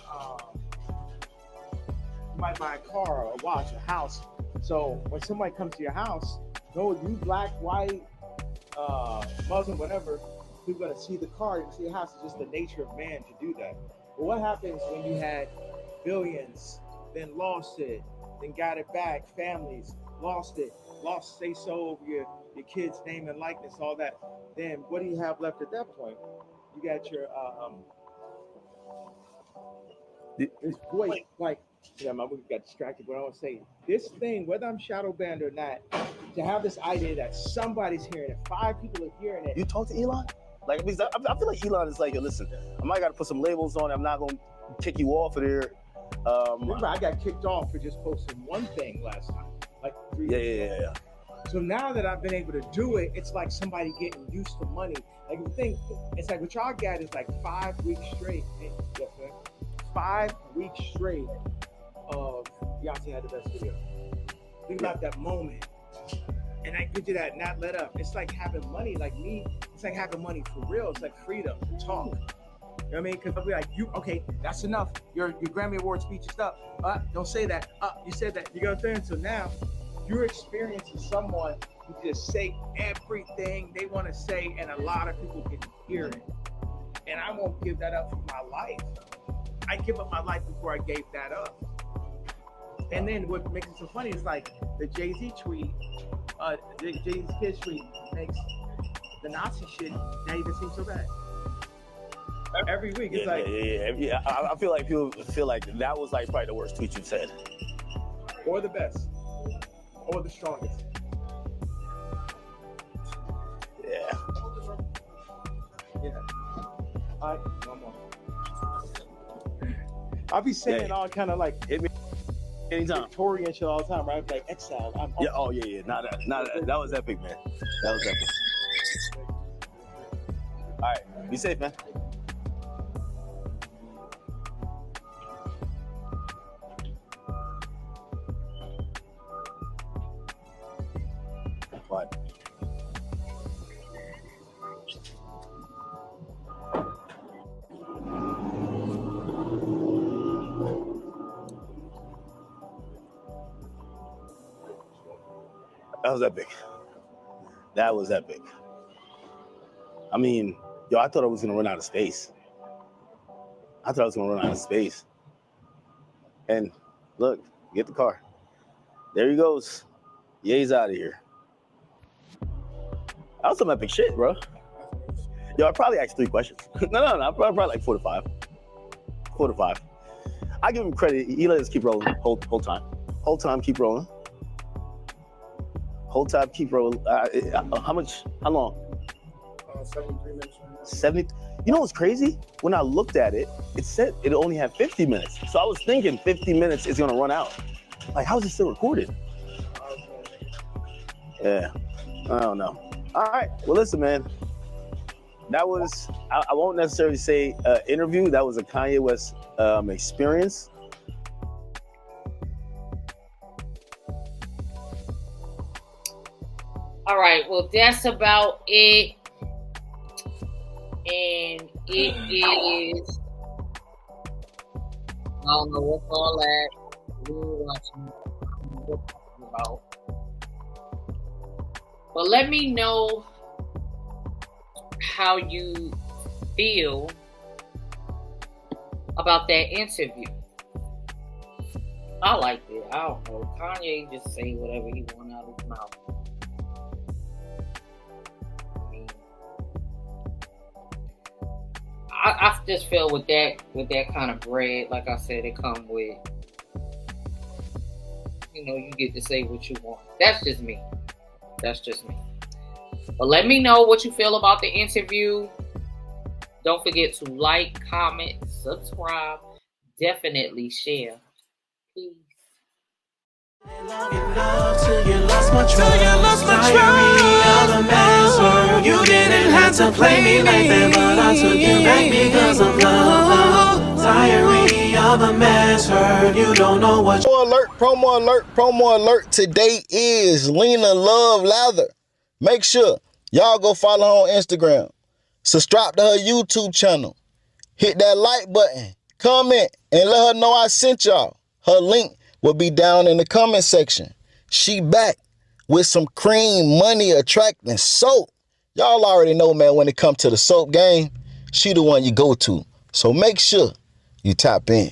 you might buy a car, a watch, a house. So when somebody comes to your house, no, you black, white, Muslim, whatever, you're gonna see the car, you see the house. It's just the nature of man to do that. But what happens when you had billions, then lost it, then got it back, families, lost it, lost say so over your kids' name and likeness, all that. Then what do you have left at that point? You got your this voice, like, yeah, my movie got distracted, but I want to say this thing, whether I'm shadow banned or not, to have this idea that somebody's hearing it, 5 people are hearing it. You talk to Elon? Like, because I feel like Elon is like, yo, listen, I might got to put some labels on it. I'm not going to kick you off of there. Remember, I got kicked off for just posting one thing last time, like 3 years ago. Yeah. So now that I've been able to do it, it's like somebody getting used to money. Like, you think, it's like what y'all got is like 5 weeks straight. Hey, yes, man. 5 weeks straight of Beyonce had the best video. Think about that moment. And I give you that not let up. It's like having money, like me, it's like having money for real. It's like freedom to talk. You know what I mean? Because I'll be like, okay, that's enough. Your Grammy Award speech is up. Don't say that. You said that. You know what I'm saying? So now you're experiencing someone who just say everything they want to say, and a lot of people can hear it. And I won't give that up for my life. I give up my life before I gave that up. And then what makes it so funny is like the Jay-Z tweet, Jay-Z's kids tweet makes the Nazi shit not even seem so bad. Every week, it's Yeah. I feel like people feel like that was like probably the worst tweet you've said. Or the best. Or the strongest. Yeah. All right, one more. I'll be saying all kind of like anytime Victorian shit all the time, right? Like exile. Yeah. Oh yeah. Not that. That was epic, man. That was epic. All right. Be safe, man. What? That was epic. That was epic. I mean, yo, I thought I was gonna run out of space. And look, get the car. There he goes. Ye's out of here. That was some epic shit, bro. Yo, I probably asked 3 questions. No. Probably like 4 to 5. 4 to 5. I give him credit. He let us keep rolling whole time. Whole time, keep rolling. Whole time, keep rolling. How long? 73 minutes. 70. You know what's crazy? When I looked at it, it said it only had 50 minutes. So I was thinking 50 minutes is gonna run out. Like, how is it still recorded? Yeah, I don't know. All right, well, listen, man. That was, I won't necessarily say interview. That was a Kanye West experience. All right, well, that's about it. And it is, I don't know what's all that. We were watching what we're talking about. But let me know how you feel about that interview. I liked it. I don't know. Kanye just say whatever he want out of his mouth. I just feel with that kind of bread, like I said, it come with, you get to say what you want. That's just me. But let me know what you feel about the interview. Don't forget to like, comment, subscribe, definitely share. Peace. You didn't have to play me like that, but I took you back because of love. Diary of a mass heard. You don't know what. Promo alert. Today is Lena Love Lather. Make sure y'all go follow her on Instagram. Subscribe to her YouTube channel. Hit that like button. Comment and let her know I sent y'all. Her link will be down in the comment section. She back with some cream money attracting soap. Y'all already know, man, when it comes to the soap game, she the one you go to. So make sure you tap in.